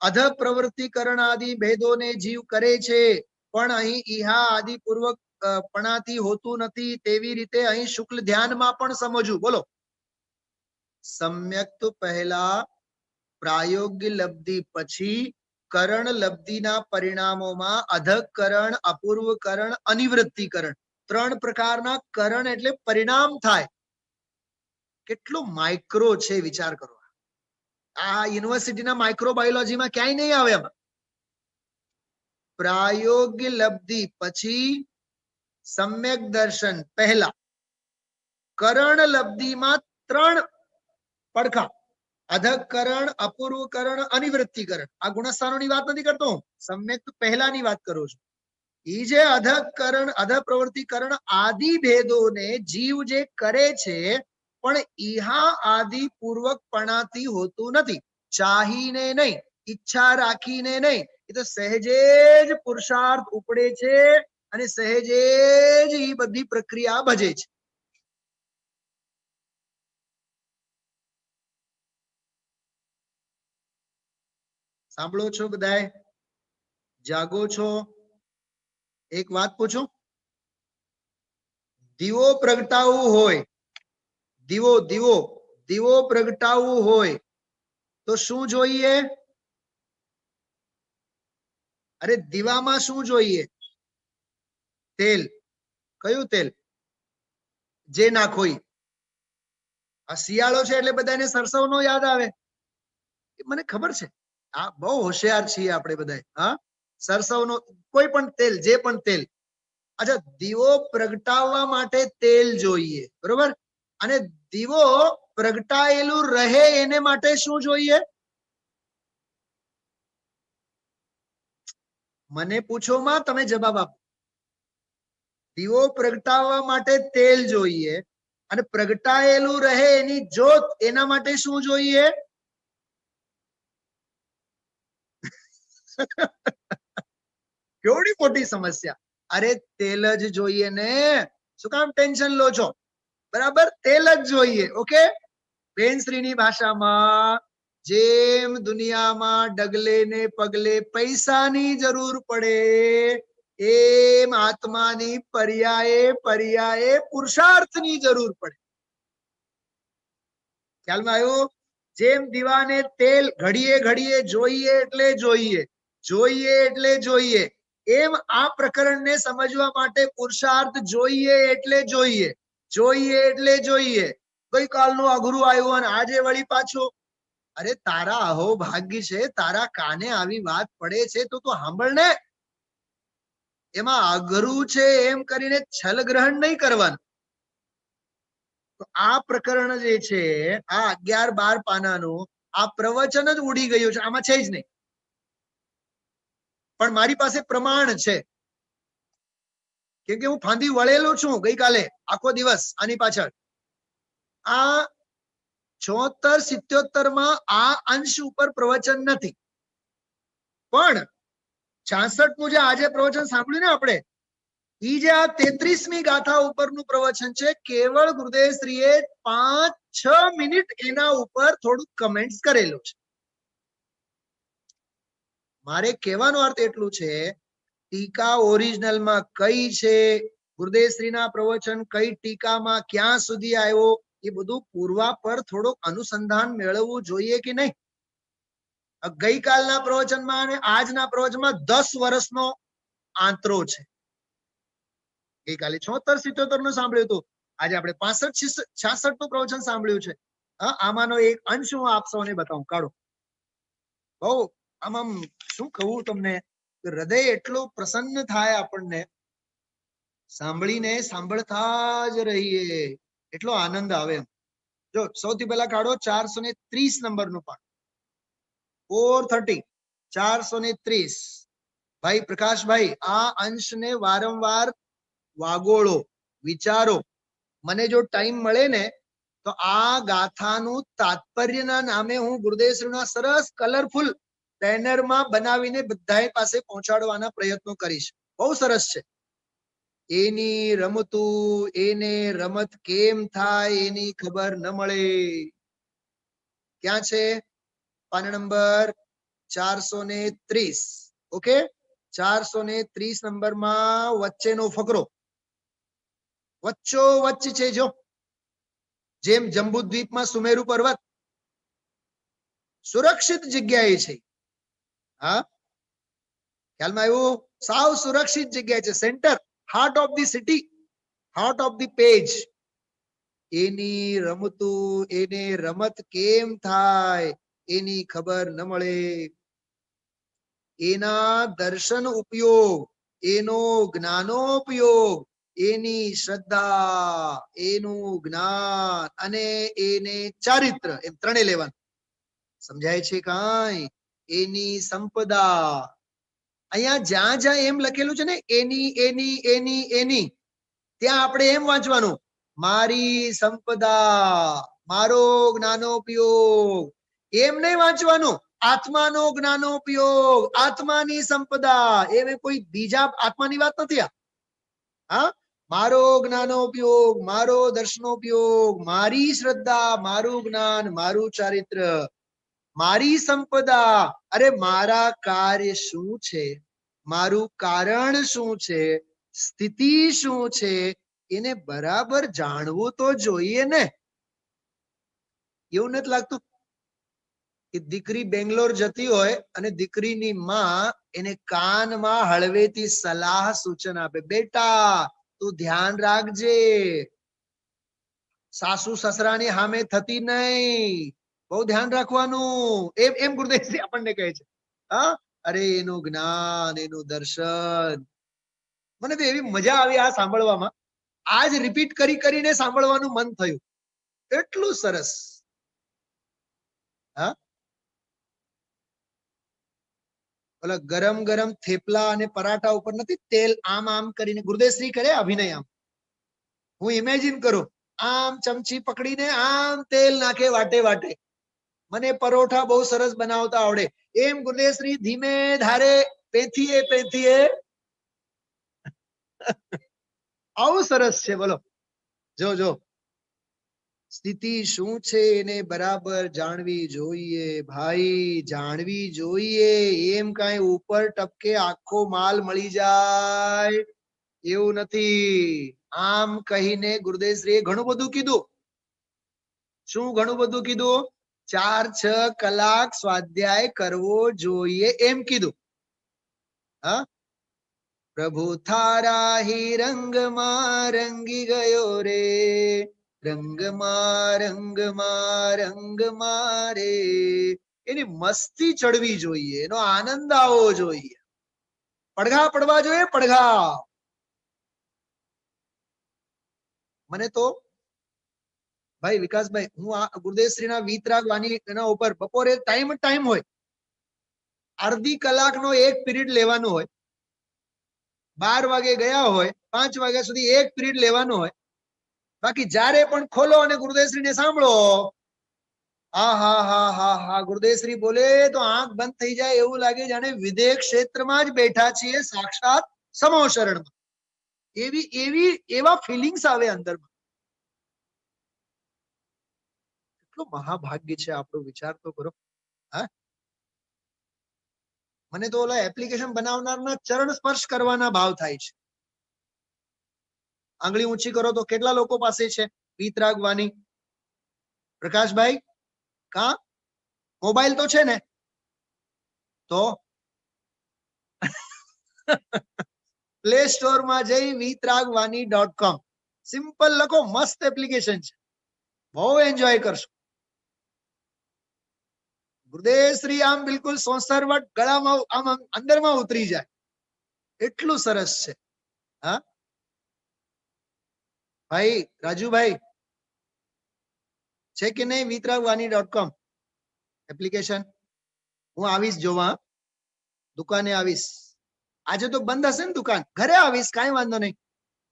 અધ પ્રવૃત્તિકરણ આદિ ભેદોને જીવ કરે છે, પણ અહીં ઈહા આદિ પૂર્વક પણાથી હોતું નથી. તેવી રીતે અહીં શુક્લ ધ્યાનમાં પણ સમજવું. બોલો, સમ્યક તો પહેલા પ્રાયોગ્ય લબ્ધિ, પછી કરણ લબ્ધિના પરિણામોમાં અધકરણ, અપૂર્વકરણ, અનિવૃત્તિકરણ, ત્રણ પ્રકારના કરણ એટલે પરિણામ થાય. કેટલું માઇક્રો છે વિચાર કરો. આ યુનિવર્સિટીના માઇક્રોબાયોલોજીમાં ક્યાંય નહીં આવે. એમાં પ્રાયોગ્ય લબ્ધિ પછી સમ્યક દર્શન પહેલા, કરણ લબ્ધિમાં ત્રણ પડખા, અધકરણ, અપૂર્વકરણ, અનિવૃત્તિકરણ. આ ગુણસ્થાનોની વાત નથી કરતો, સમ્યક પહેલાની વાત કરું છું. ઈ જે અધકરણ, અધ પ્રવૃત્તિકરણ આદિ ભેદોને જીવ જે કરે છે, પણ ઈહા આદિ પૂર્વક પણાથી હોતું નથી. ચાહીને નહીં, ઈચ્છા રાખીને નહીં, એ તો સહેજે જ પુરુષાર્થ ઉપડે છે અને સહેજે જ એ બધી પ્રક્રિયા ભજે છે. સાંભળો છો બધાય? જાગો છો? એક વાત પૂછું, દીવો પ્રગટાવવું હોય, દીવો દીવો દીવો પ્રગટાવવું હોય તો શું જોઈએ? અરે દીવામાં શું જોઈએ? તેલ. કયું તેલ? જે નાખો. આ શિયાળો છે એટલે બધાને સરસવનો યાદ આવે, મને ખબર છે. આ બહુ હોશિયાર છીએ આપણે બધા. હા, સરસવનો, કોઈ પણ તેલ, જે પણ તેલ. અચ્છા, દીવો પ્રગટાવવા માટે તેલ જોઈએ, બરોબર? અને દીવો પ્રગટાયેલું રહે એને માટે શું જોઈએ? મને પૂછો માં, તમે જવાબ આપો. દીવો પ્રગટાવવા માટે તેલ જોઈએ અને પ્રગટાયેલું રહે એની જ્યોત, એના માટે શું જોઈએ? કેવડી મોટી સમસ્યા. અરે તેલ જ જોઈએ ને, શું કામ ટેન્શન લો છો? બરાબર, તેલ જ જોઈએ. ઓકે, બેનશ્રીની ભાષામાં, જેમ દુનિયામાં ડગલે ને પગલે પૈસાની જરૂર પડે, એમ આત્માની પર્યાયે પર્યાયે પુરુષાર્થની જરૂર પડે. ખ્યાલમાં આવ્યું? જેમ દીવાને તેલ ઘડીએ ઘડીએ જોઈએ એટલે જોઈએ, જોઈએ એટલે જોઈએ, એમ આ પ્રકરણને સમજવા માટે પુરુષાર્થ જોઈએ એટલે જોઈએ, જોઈએ એટલે જોઈએ. ગઈકાલનું અઘરું આવ્યું અને આજે વળી પાછું. અરે તારા અહો ભાગ્ય છે, તારા કાને આવી વાત પડે છે તો તું સાંભળ ને. એમાં અઘરું છે એમ કરીને છલ ગ્રહણ નહીં કરવાનું. તો આ પ્રકરણ જે છે, આ 11-12 પાનાનું આ પ્રવચન જ ઉડી ગયું છે, આમાં છે જ નહીં. પણ મારી પાસે પ્રમાણ છે, કેમ કે હું ફાંદી વળેલો છું ગઈકાલે આખો દિવસ આની પાછળ. આ 76-77 માં આ અંશ ઉપર પ્રવચન નથી, પણ 66 નું જે આજે પ્રવચન સાંભળ્યું ને આપણે, ઈ જે આ 33મી ગાથા ઉપરનું પ્રવચન છે, કેવળ ગુરુદેવશ્રીએ 5-6 મિનિટ એના ઉપર થોડું કમેન્ટ્સ કરેલું છે. મારે કહેવાનો અર્થ એટલું છે, ટીકા ઓરિજિનલમાં કઈ છે, ગુરુદેવશ્રીના પ્રવચન કઈ ટીકામાં ક્યાં સુધી આવ્યો, એ બધું પૂર્વા પર થોડુંક અનુસંધાન મેળવવું જોઈએ કે નહીં. ગઈકાલના પ્રવચનમાં અને આજના પ્રવચનમાં 10 વર્ષનો આંતરો છે. ગઈકાલે 76-77 નું સાંભળ્યું હતું, આજે આપણે 65-66 નું પ્રવચન સાંભળ્યું છે. આમાંનો એક અંશ હું આપ સૌને બતાવું. કાઢો. બહુ આમ શું કહું તમને, હૃદય એટલું પ્રસન્ન થાય આપણને, સાંભળીને સાંભળતા જ રહીએ, એટલો આનંદ આવે. જો સૌથી પહેલા કાઢો 430 નંબરનું પાઠ, 430, 430. ભાઈ પ્રકાશભાઈ, આ અંશને વારંવાર વાગોળો, વિચારો. મને જો ટાઈમ મળે ને તો આ ગાથાનું તાત્પર્યના નામે હું ગુરુદેવશ્રીના સરસ કલરફુલ બેનરમાં બનાવીને બધાય પાસે પહોંચાડવાના પ્રયત્નો કરીશ. બહુ સરસ છે. એની રમતું, એને રમત કેમ થાય એની ખબર ન મળે. ક્યાં છે? પાના નંબર 430. ઓકે, 430 નંબરમાં વચ્ચેનો ફકરો વચ્ચો વચ્ચ છે. જો જેમ જંબુદ્વીપમાં સુમેરુ પર્વત સુરક્ષિત જગ્યાએ છે. હા, ખ્યાલમાં આવ્યું? સાવ સુરક્ષિત જગ્યા છે. Centre, heart of the city, heart of the page. એની રમતું, એને રમત કેમ થાય એની ખબર ન મળે. એના દર્શન ઉપયોગ, એનો જ્ઞાનોપયોગ, એની શ્રદ્ધા, એનું જ્ઞાન અને એને ચારિત્ર, એમ ત્રણે લેવાનું. સમજાય છે કાંઈ? એની સંપદા. અહીંયા જ્યાં જ્યાં એમ લખેલું છે ને, એની એની એની એની, ત્યાં આપણે એમ વાંચવાનું, મારી સંપદા, મારો જ્ઞાનોપયોગ. એમ નહીં વાંચવાનું, આત્માનો જ્ઞાનોપયોગ, આત્માની સંપદા. એ કોઈ બીજા આત્માની વાત નથી આ. હા, મારો જ્ઞાનોપયોગ, મારો દર્શનોપયોગ, મારી શ્રદ્ધા, મારું જ્ઞાન, મારું ચારિત્ર, મારી સંપદા. અરે મારા કાર્ય શું છે, મારું કારણ શું છે, સ્થિતિ શું છે, એને બરાબર જાણવું તો જોઈએ ને. એવું નથી લાગતું કે દીકરી બેંગ્લોર જતી હોય અને દીકરીની માં એને કાનમાં હળવેથી સલાહ સૂચન આપે, બેટા તું ધ્યાન રાખજે, સાસુ સસરાની સામે થતી નહીં, બહુ ધ્યાન રાખવાનું. એમ એમ ગુરુદેવજી આપણને કહે છે. હા, અરે એનું જ્ઞાન, એનું દર્શન. મને તો એવી મજા આવી આ સાંભળવામાં. આજ રિપીટ કરી કરીને સાંભળવાનું મન થયું. એટલું સરસ. હા, ઓલા ગરમ ગરમ થેપલા અને પરાઠા ઉપર નથી તેલ આમ આમ કરીને ગુરુદેવશ્રી કરે અભિનય. આમ હું ઇમેજિન કરું, આમ ચમચી પકડીને આમ તેલ નાખે વાટે વાટે. મને પરોઠા બહુ સરસ બનાવતા આવડે. એમ ગુરુદેવશ્રી ધીમે ધારે પેથીએ પેથીએ. આવું સરસ છે. બોલો, જો જો સ્થિતિ શું છે એને બરાબર જાણવી જોઈએ ભાઈ, જાણવી જોઈએ. એમ કાંઈ ઉપર ટપકે આખો માલ મળી જાય એવું નથી. આમ કહીને ગુરુદેવશ્રીએ ઘણું બધું કીધું. શું ઘણું બધું કીધું? 4-6 કલાક સ્વાધ્યાય કરવો જોઈએ એમ કીધું. હા, પ્રભુ થારા હી રંગમાં રંગી ગયો રે, રંગમાં રંગમાં રે. એની મસ્તી ચડવી જોઈએ, એનો આનંદ આવવો જોઈએ, પડઘા પડવા જોઈએ, પડઘા. મને તો ભાઈ વિકાસભાઈ, હું આ ગુરુદેવશ્રીના વીતરાગ વાણી એના ઉપર બપોરે ટાઈમ હોય, અડધી કલાકનો એક પીરિયડ લેવાનું હોય. 12 વાગે ગયા હોય, 5 વાગ્યા સુધી એક પીરિયડ લેવાનું હોય. બાકી જ્યારે પણ ખોલો અને ગુરુદેવશ્રીને સાંભળો, હા હા હા હા હા, ગુરુદેવશ્રી બોલે તો આંખ બંધ થઈ જાય એવું લાગે જાણે વિદેહ ક્ષેત્રમાં જ બેઠા છીએ, સાક્ષાત સમો શરણમાં. એવા ફિલિંગ્સ આવે અંદરમાં. કેટલું મહાભાગ્ય છે આપણું, વિચાર તો કરો. હા, મને તો ઓલા એપ્લિકેશન બનાવનારના ચરણ સ્પર્શ કરવાના ભાવ થાય છે. આંગળી ઊંચી કરો તો કેટલા લોકો પાસે છે વીતરાગ વાણી? પ્રકાશભાઈ, કા મોબાઈલ તો છે ને? તો પ્લે સ્ટોર માં જઈ vitragvani.com સિમ્પલ લખો, મસ્ત એપ્લિકેશન છે, બહુ એન્જોય કરશો. ગુરુદેવશ્રી આમ બિલકુલ સોસરવટ ગળામાં આમ અંદરમાં ઉતરી જાય, એટલું સરસ છે. હા ભાઈ રાજુભાઈ, છે કે નહીં vitragvani.com એપ્લિકેશન? હું આવીશ જોવા, દુકાને આવીશ. આજે તો બંધ હશે ને દુકાન, ઘરે આવીશ, કાંઈ વાંધો નહીં,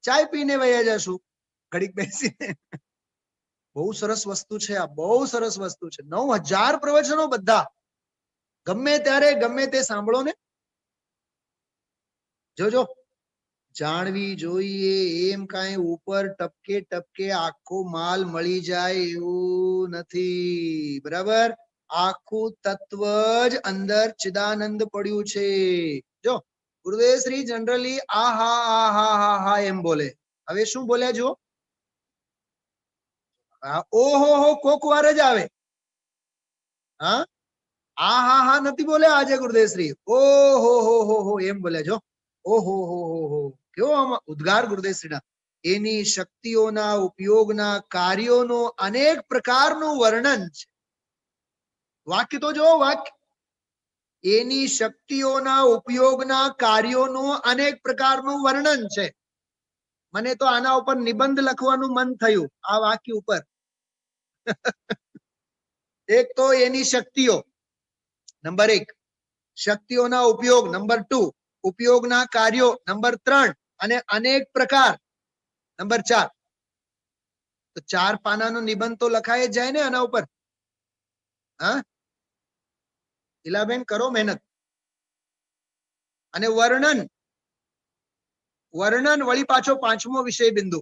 ચાય પીને વયા જશું ઘડીક બેસીને. બહુ સરસ વસ્તુ છે આ, બહુ સરસ વસ્તુ છે. 9000 પ્રવચનો બધા, ગમે ત્યારે ગમે તે સાંભળો ને. જોજો, જાણવી જોઈએ. એમ કાંઈ ઉપર ટપકે ટપકે આખો માલ મળી જાય એવું નથી, બરાબર? આખું તત્વ જ અંદર ચિદાનંદ પડ્યું છે. જો ગુરુદેવ શ્રી જનરલી આહા આહા હા હા એમ બોલે. હવે શું બોલ્યા જો? ઓહો હો કોક વાર જ આવે. હા આ હા હા નથી બોલ્યા આજે ગુરુદેવ શ્રી. ઓહો હો એમ બોલ્યા જો. ઓહો હો કેવો આમાં ઉદ્ગાર ગુરુદેવ શ્રીના. એની શક્તિઓના ઉપયોગના કાર્યોનો અનેક પ્રકારનું વર્ણન છે. વાક્ય તો જો વાક્ય. એની શક્તિઓના ઉપયોગના કાર્યોનું અનેક પ્રકારનું વર્ણન છે. મને તો આના ઉપર નિબંધ લખવાનું મન થયું આ વાક્ય ઉપર. એક તો એની શક્તિઓ નંબર 1, શક્તિઓના ઉપયોગ નંબર 2, ઉપયોગના કાર્યો નંબર 3 અને અનેક પ્રકાર નંબર 4. તો 4 પાનાનો નિબંધ તો લખાય જ જાય ને આના ઉપર. હા ઈલાબેન કરો મહેનત. અને વર્ણન વળી પાછો 5મો વિષય બિંદુ.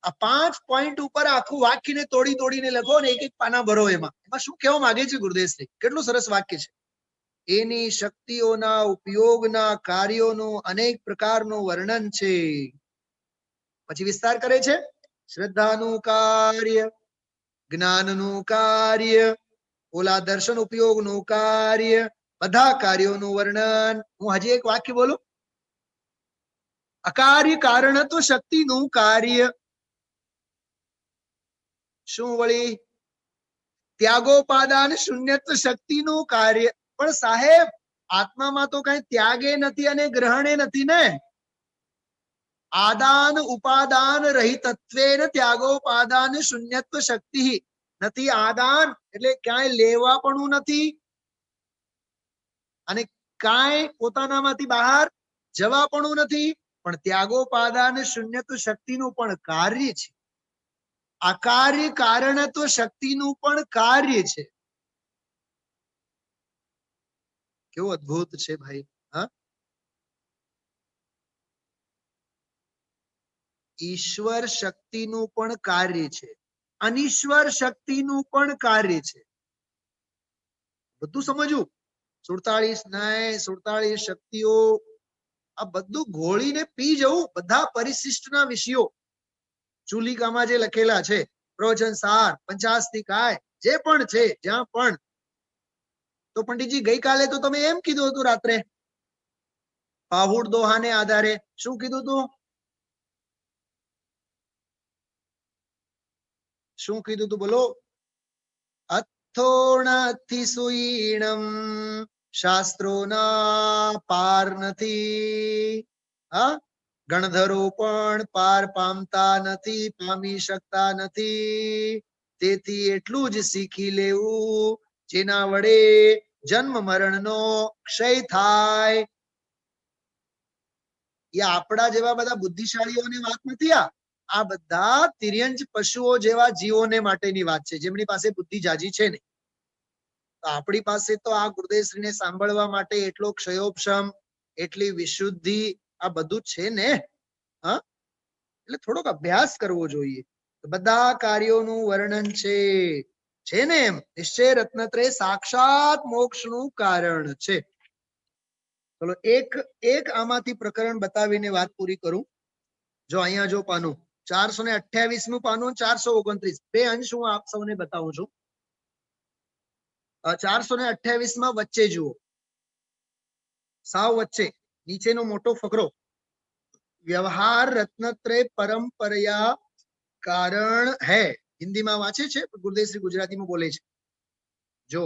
આ 5 પોઈન્ટ ઉપર આખું વાક્યને તોડીને લખો ને એક પાના ભરો. એમાં શું કહેવા માંગે છે ગુરુદેવ શ્રી? કેટલું સરસ વાક્ય છે. એની શક્તિઓના ઉપયોગના કાર્યોનું અનેક પ્રકારનું વર્ણન છે. પછી વિસ્તાર કરે છે. શ્રદ્ધાનું કાર્ય, જ્ઞાનનું કાર્ય, ઓલા દર્શન ઉપયોગનું કાર્ય, બધા કાર્યોનું વર્ણન. હું હજી એક વાક્ય બોલું. અકાર્ય કારણ તો શક્તિનું કાર્ય. શું વળી? ત્યાગોપાદાન શૂન્યત્વ શક્તિનું કાર્ય. પણ સાહેબ આત્મામાં તો કઈ ત્યાગે નથી અને ગ્રહણે નથી ને. આદાન ઉપાદાન રહિતત્વેન ત્યાગોપાદાન શૂન્યત્વ શક્તિ. નથી આદાન એટલે ક્યાંય લેવા પણ નથી અને કાંઈ પોતાનામાંથી બહાર જવા પણ નથી. પણ ત્યાગોપાદાન શૂન્યત્વ શક્તિનું પણ કાર્ય છે. અકાર્ય કારણત્વ શક્તિનું પણ કાર્ય છે. કેવું અદ્ભુત છે ભાઈ. હા ઈશ્વર શક્તિનું પણ કાર્ય છે, અનીશ્વર શક્તિનું પણ કાર્ય છે. બધું સમજવું. 47 ન્યાય, 47 શક્તિઓ, આ બધું ઘોળીને પી જવું. બધા પરિશિષ્ટના વિષયો ચુલિકામાં જે લખેલા છે, પ્રવચન સાર, પંચાસ્તિકાય જે પણ છે જ્યાં પણ. તો પંડિતજી ગઈકાલે તો તમે એમ કીધું હતું રાત્રે પાહુડ દોહાને આધારે. શું કીધું હતું? શું કીધું તું બોલો? અથોણાથી સુઈણમ શાસ્ત્રોના પાર નથી. હા ગણધરો પણ પાર પામતા નથી, પામી શકતા નથી. તેથી એટલું જ શીખી લેવું જેના વડે જન્મ મરણનો ક્ષય થાય. એ આપણા જેવા બધા બુદ્ધિશાળીઓની વાત નથી. આ બધા તિર્યંચ પશુઓ જેવા જીવોને માટેની વાત છે, જેમની પાસે બુદ્ધિ જાજી છે ને. તો આપણી પાસે તો આ ગુરુદેવશ્રીને સાંભળવા માટે એટલો ક્ષયોપશમ, એટલી વિશુદ્ધિ, આ બધું છે ને. હા એટલે થોડોક અભ્યાસ કરવો જોઈએ. બધા કાર્યોનું વર્ણન છે ને એમ. નિશ્ચય રત્નત્રય સાક્ષાત મોક્ષનું કારણ છે. ચલો એક આમાંથી પ્રકરણ બતાવીને વાત પૂરી કરું. જો અહીંયા જો પાનું 428મું પાનું, 429 બે અંશ હું આપ સૌને બતાવું છું. 428માં વચ્ચે જુઓ, સાવ વચ્ચે નીચેનો મોટો ફકરો. વ્યવહાર રત્નત્રય પરંપર્યા કારણ હૈ. હિન્દીમાં વાંચે છે, ગુરુદેવ શ્રી ગુજરાતીમાં બોલે છે. જો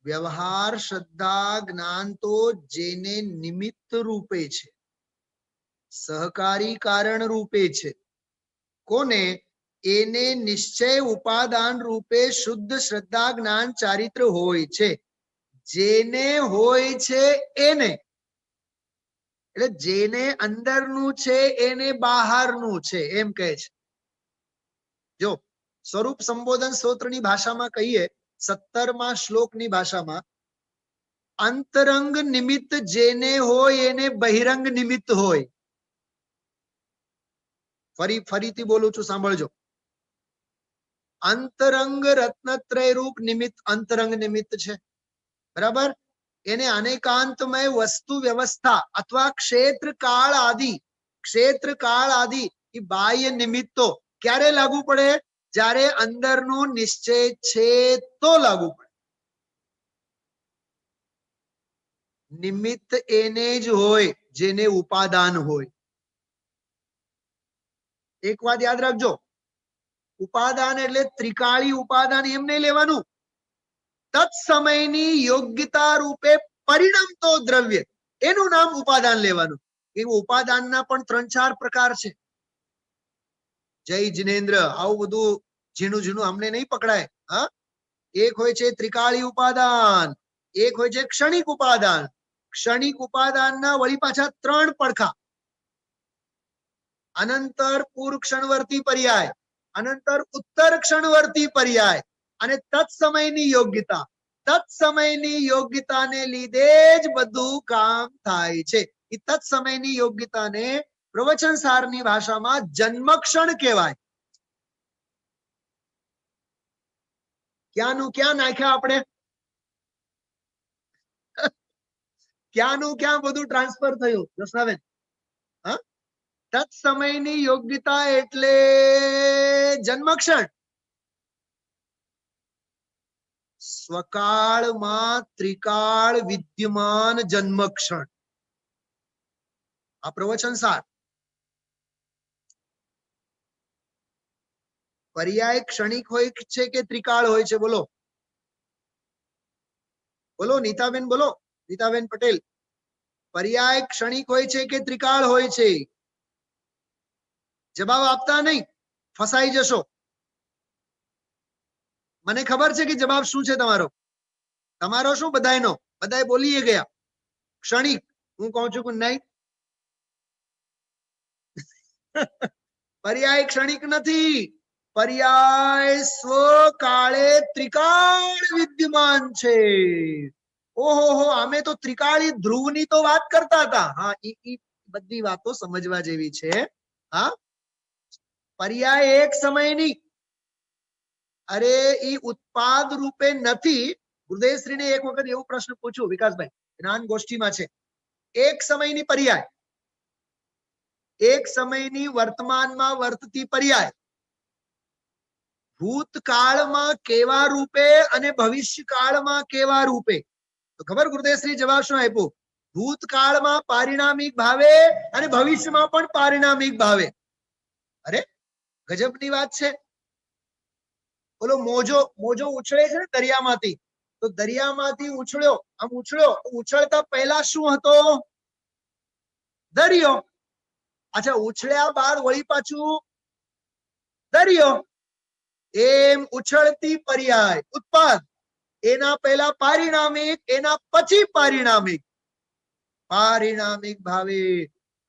વ્યવહાર શ્રદ્ધા જ્ઞાન તો જેને નિમિત્ત રૂપે છે, સહકારી કારણ રૂપે છે. કોને? એને નિશ્ચય ઉપાદાન રૂપે શુદ્ધ શ્રદ્ધા જ્ઞાન ચારિત્ર હોય છે. જેને હોય છે એને, એટલે જેને અંદરનું છે એને બહારનું છે એમ કહે છે. જો સ્વરૂપ સંબોધન સ્તોત્રની ભાષામાં કહીએ, 17મા શ્લોકની ભાષામાં, અંતરંગ નિમિત્ત જેને હોય એને બહિરંગ નિમિત્ત હોય. ફરીથી બોલું છું, સાંભળજો. અંતરંગ રત્નત્રય રૂપ નિમિત્ત અંતરંગ નિમિત્ત છે, બરાબર. એને અનેકાંતમય વસ્તુ વ્યવસ્થા અથવા ક્ષેત્ર કાળ આદિ એ બાહ્ય નિમિત્તો ક્યારે લાગુ પડે? જ્યારે અંદરનું નિશ્ચય છે તો લાગુ પડે. નિમિત્ત એને જ હોય જેને ઉપાદાન હોય. એક વાત યાદ રાખજો, ઉપાદાન એટલે ત્રિકાળી ઉપાદાન એમ નહીં લેવાનું. તત્સમયની યોગ્યતા રૂપે પરિણમતો દ્રવ્ય એનું નામ ઉપાદાન લેવાનું. એ ઉપાદાનના પણ 3-4 પ્રકાર છે. જય જિનેન્દ્ર, આવું બધું ઝીણું ઝીણું અમને નહીં પકડાય. હા, એક હોય છે ત્રિકાળી ઉપાદાન, એક હોય છે ક્ષણિક ઉપાદાન. ક્ષણિક ઉપાદાનના વળી પાછા 3 પડખા: અનંતર પૂર્વ ક્ષણવર્તી પર્યાય, અનંતર ઉત્તર ક્ષણવર્તી પર્યાય અને તત્સમયની યોગ્યતા. તત્સમયની યોગ્યતાને લીધે જ બધું કામ થાય છે. એ તત્સમયની યોગ્યતાને પ્રવચન સારની ભાષામાં જન્મક્ષણ કહેવાય. ક્યાંનું ક્યાં નાખ્યા આપણે? ક્યાંનું ક્યાં બધું ટ્રાન્સફર થયું જસનાબેન? હા, તત્સમયની યોગ્યતા એટલે જન્મક્ષણ. સ્વકાળમાં ત્રિકાળ વિદ્યમાન જન્મક્ષણ. આ પ્રવચન સાર. પર્યાય ક્ષણિક હોય છે કે ત્રિકાળ હોય છે? બોલો બોલો નીતાબેન, બોલો નીતાબેન પટેલ. પર્યાય ક્ષણિક હોય છે કે ત્રિકાળ હોય છે? જવાબ આપતા નહીં, ફસાઈ જશો. મને ખબર છે કે જવાબ શું છે તમારો. તમારો શું બધાયનો? બધાય બોલીએ ગયા ક્ષણિક. હું કહું છું કે નહીં, પર્યાય ક્ષણિક નથી. પર્યાય સ્વકાળે ત્રિકાળ વિદ્યમાન છે. ઓહો, અમે તો ત્રિકાળી ધ્રુવની તો વાત કરતા હતા. હા, ઈ બધી વાતો સમજવા જેવી છે. હા, પર્યાય એક સમયની. અરે ઈ ઉત્પાદ રૂપે નથી. ગુરુદેવશ્રીને એક વખત એવું પ્રશ્ન પૂછ્યું, વિકાસભાઈ, જ્ઞાન ગોષ્ઠીમાં છે. એક સમયની પર્યાય, એક સમયની વર્તમાનમાં વર્તતી પર્યાય ભૂતકાળમાં કેવા રૂપે અને ભવિષ્યકાળમાં કેવા રૂપે? તો ખબર ગુરુદેવશ્રી જવાબ શું આપ્યો? ભૂતકાળમાં પારિણામિક ભાવે અને ભવિષ્યમાં પણ પારિણામિક ભાવે. અરે ગજબની વાત છે. બોલો, મોજો ઉછળે છે ને દરિયામાંથી, તો દરિયામાંથી ઉછળ્યો, આમ ઉછળ્યો, ઉછળતા પહેલા શું હતો? દરિયો. અચ્છા, ઉછળ્યા બાદ વળી પાછું દરિયો. એમ ઉછળતી પર્યાય ઉત્પાદ, એના પહેલા પારિણામિક, એના પછી પારિણામિક. પારિણામિક ભાવે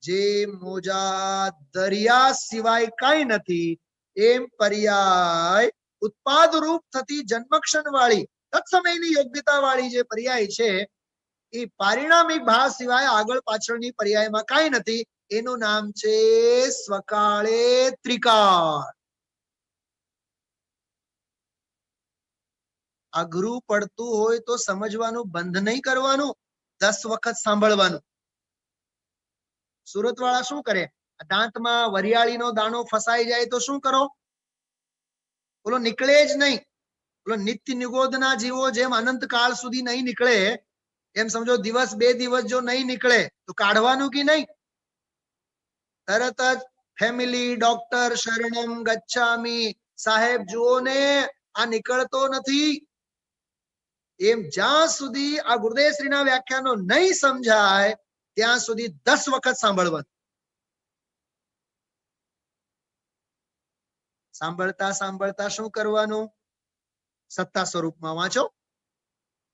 જે મોજા દરિયા સિવાય કઈ નથી, એમ પર્યાય ઉત્પાદ રૂપ થતી જન્મક્ષણ વાળી તત્સમયની યોગ્યતા વાળી જે પર્યાય છે, એ પારિણામિક ભાવ સિવાય આગળ પાછળની પર્યાયમાં કઈ નથી. એનું નામ છે સ્વકાળે ત્રિકાળ. અઘરું પડતું હોય તો સમજવાનું બંધ નહીં કરવાનું, 10 વખત સાંભળવાનું. સુરત વાળા શું કરે? દાંતમાં વરિયાળીનો દાણો ફસાઈ જાય તો શું કરો? બોલો, નીકળે જ નહીં. બોલો, નિત્ય નિગોદના જીવો જેમ અનંત કાળ સુધી નહીં નીકળે, એમ સમજો દિવસ 2 દિવસ જો નહીં નીકળે તો કાઢવાનું કે નહીં? તરત જ ફેમિલી ડોક્ટર શરણમ ગચ્છામી, સાહેબ જુઓ ને આ નીકળતો નથી. એમ જ્યાં સુધી આ ગુરુદેવશ્રીના વ્યાખ્યાનો નહીં સમજાય ત્યાં સુધી 10 વખત સાંભળવાનું. સાંભળતા સાંભળતા શું કરવાનું? સત્તા સ્વરૂપમાં વાંચો.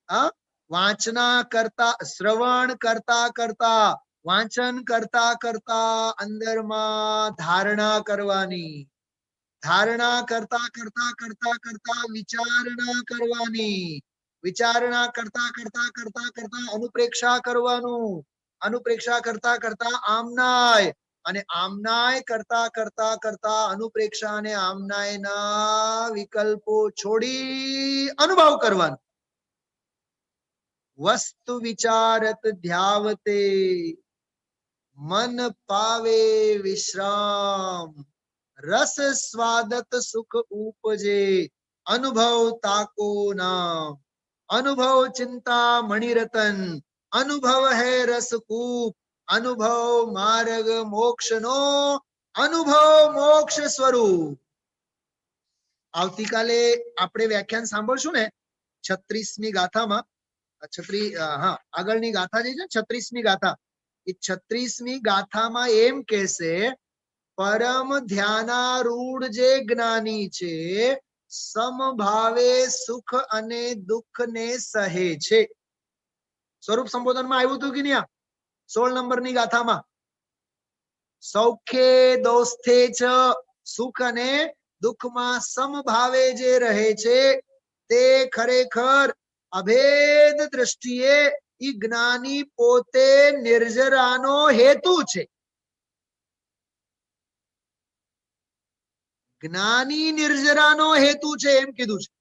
હા, વાંચના કરતા, શ્રવણ કરતા કરતા, વાંચન કરતા કરતા અંદરમાં ધારણા કરવાની. ધારણા કરતા કરતા કરતા કરતા વિચારણા કરવાની. વિચારણા કરતા કરતા કરતા કરતા અનુપ્રેક્ષા કરવાનું. અનુપ્રેક્ષા કરતા કરતા આમનાય અને આમનાય કરતા કરતા કરતા અનુપ્રેક્ષા અને આમનાયના વિકલ્પો છોડી અનુભવ કરવાનો. વસ્તુ વિચારત ધ્યાવતે મન પાવે વિશ્રામ રસ સ્વાદત સુખ ઉપજે અનુભવ તાકો નામ અનુભવ ચિંતા મણિરતન અનુભવ હે રસકૂપ અનુભવ માર્ગ મોક્ષ નો અનુભવ મોક્ષ સ્વરૂપ. આવતીકાલે આપણે વ્યાખ્યાન સાંભળશું ને 36મી ગાથામાં. આગળની ગાથા જે છે 36મી ગાથા, એ 36મી ગાથામાં એમ કહેશે પરમ ધ્યાનારૂઢ જે જ્ઞાની છે સમભાવે સુખ અને દુઃખ ને સહે છે. સ્વરૂપ સંબોધનમાં આવ્યું હતું કે નહીં? 16 નંબરની ગાથામાં સૌખ્ય દોસ્તે ચ સુખ અને દુઃખમાં સમભાવે જે રહે છે તે ખરેખર અભેદ દ્રષ્ટિએ ઈ જ્ઞાની પોતે નિર્જરાનો હેતુ છે. જ્ઞાની નિર્જરાનો હેતુ છે એમ કીધું છે.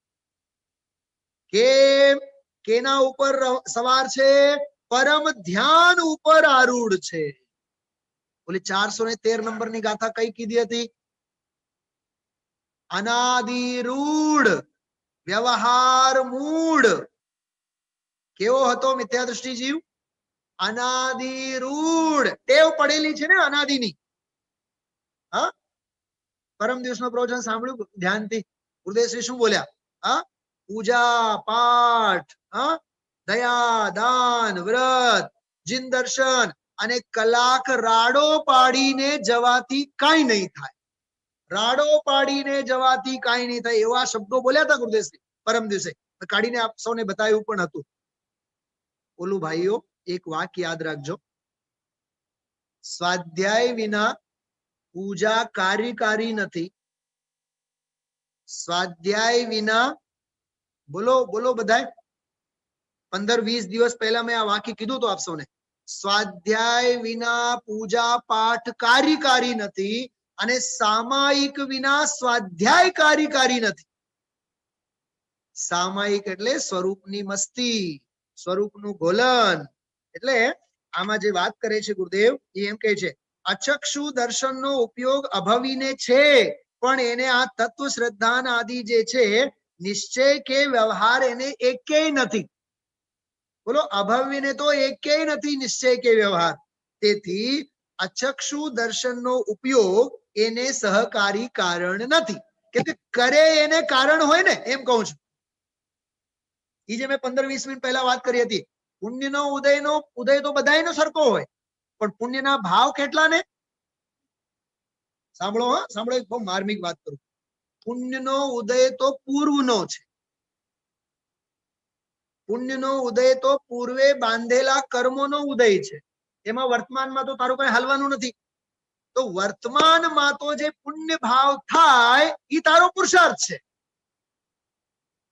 કેના ઉપર સવાર છે? પરમ ધ્યાન ઉપર આરૂઢ છે. બોલે 413 નંબરની ગાથા કઈ કીધી હતી? અનાદિરૂઢ વ્યવહાર મૂળ. કેવો હતો મિથ્યા દૃષ્ટિ જીવ? અનાદિરૂઢ, ટેવ પડેલી છે ને અનાદિની. હા, પરમ દિવસનો પ્રવચન સાંભળ્યું ધ્યાનથી? ગુરુદેવશ્રી શું બોલ્યા? પૂજા પાઠ, દયા દાન વ્રત જીન દર્શન અને કલાક રાડો પાડીને જવાથી કાંઈ નહીં થાય. રાડો પાડીને જવાથી કાંઈ નહીં થાય એવા શબ્દો બોલ્યા હતા ગુરુદેવશ્રી પરમ દિવસે. કાઢીને આપ સૌને બતાવ્યું પણ હતું. ઓલું ભાઈઓ એક વાક્ય યાદ રાખજો, સ્વાધ્યાય વિના પૂજા કાર્યકારી નથી. સ્વાધ્યાય વિના, બોલો બોલો બધાય, 15-20 દિવસ પહેલા મેં આ વાક્ય કીધું તો આપ સૌને. સ્વાધ્યાય વિના પૂજા પાઠ કાર્યકારી નથી અને સામાયિક વિના સ્વાધ્યાય કાર્યકારી નથી. સામાયિક એટલે સ્વરૂપની મસ્તી, સ્વરૂપનું ગોલન. એટલે આમાં જે વાત કરે છે ગુરુદેવ એ એમ કહે છે અચક્ષુ દર્શનનો ઉપયોગ અભવીને છે, પણ એને આ તત્વ શ્રદ્ધાન આદિ જે છે નિશ્ચય કે વ્યવહાર એને એકેય નથી. બોલો, અભવીને તો એકેય નથી નિશ્ચય કે વ્યવહાર. તેથી અચક્ષુ દર્શનનો ઉપયોગ એને સહકારી કારણ નથી. કે કરે એને કારણ હોય ને, એમ કહું છું. એ જે મેં 15-20 મિનિટ પહેલા વાત કરી હતી, પુણ્યનો ઉદય તો બધાયનો સરખો હોય, પણ પુણ્યના ભાવ કેટલા ને? સાંભળો, સાંભળો, એક બહુ માર્મિક વાત કરું. પુણ્યનો ઉદય તો પૂર્વનો છે. પુણ્યનો ઉદય તો પૂર્વે બાંધેલા કર્મોનો ઉદય છે. એમાં વર્તમાનમાં તો તારું કઈ હાલવાનું નથી. તો વર્તમાનમાં તો જે પુણ્ય ભાવ થાય એ તારો પુરુષાર્થ છે.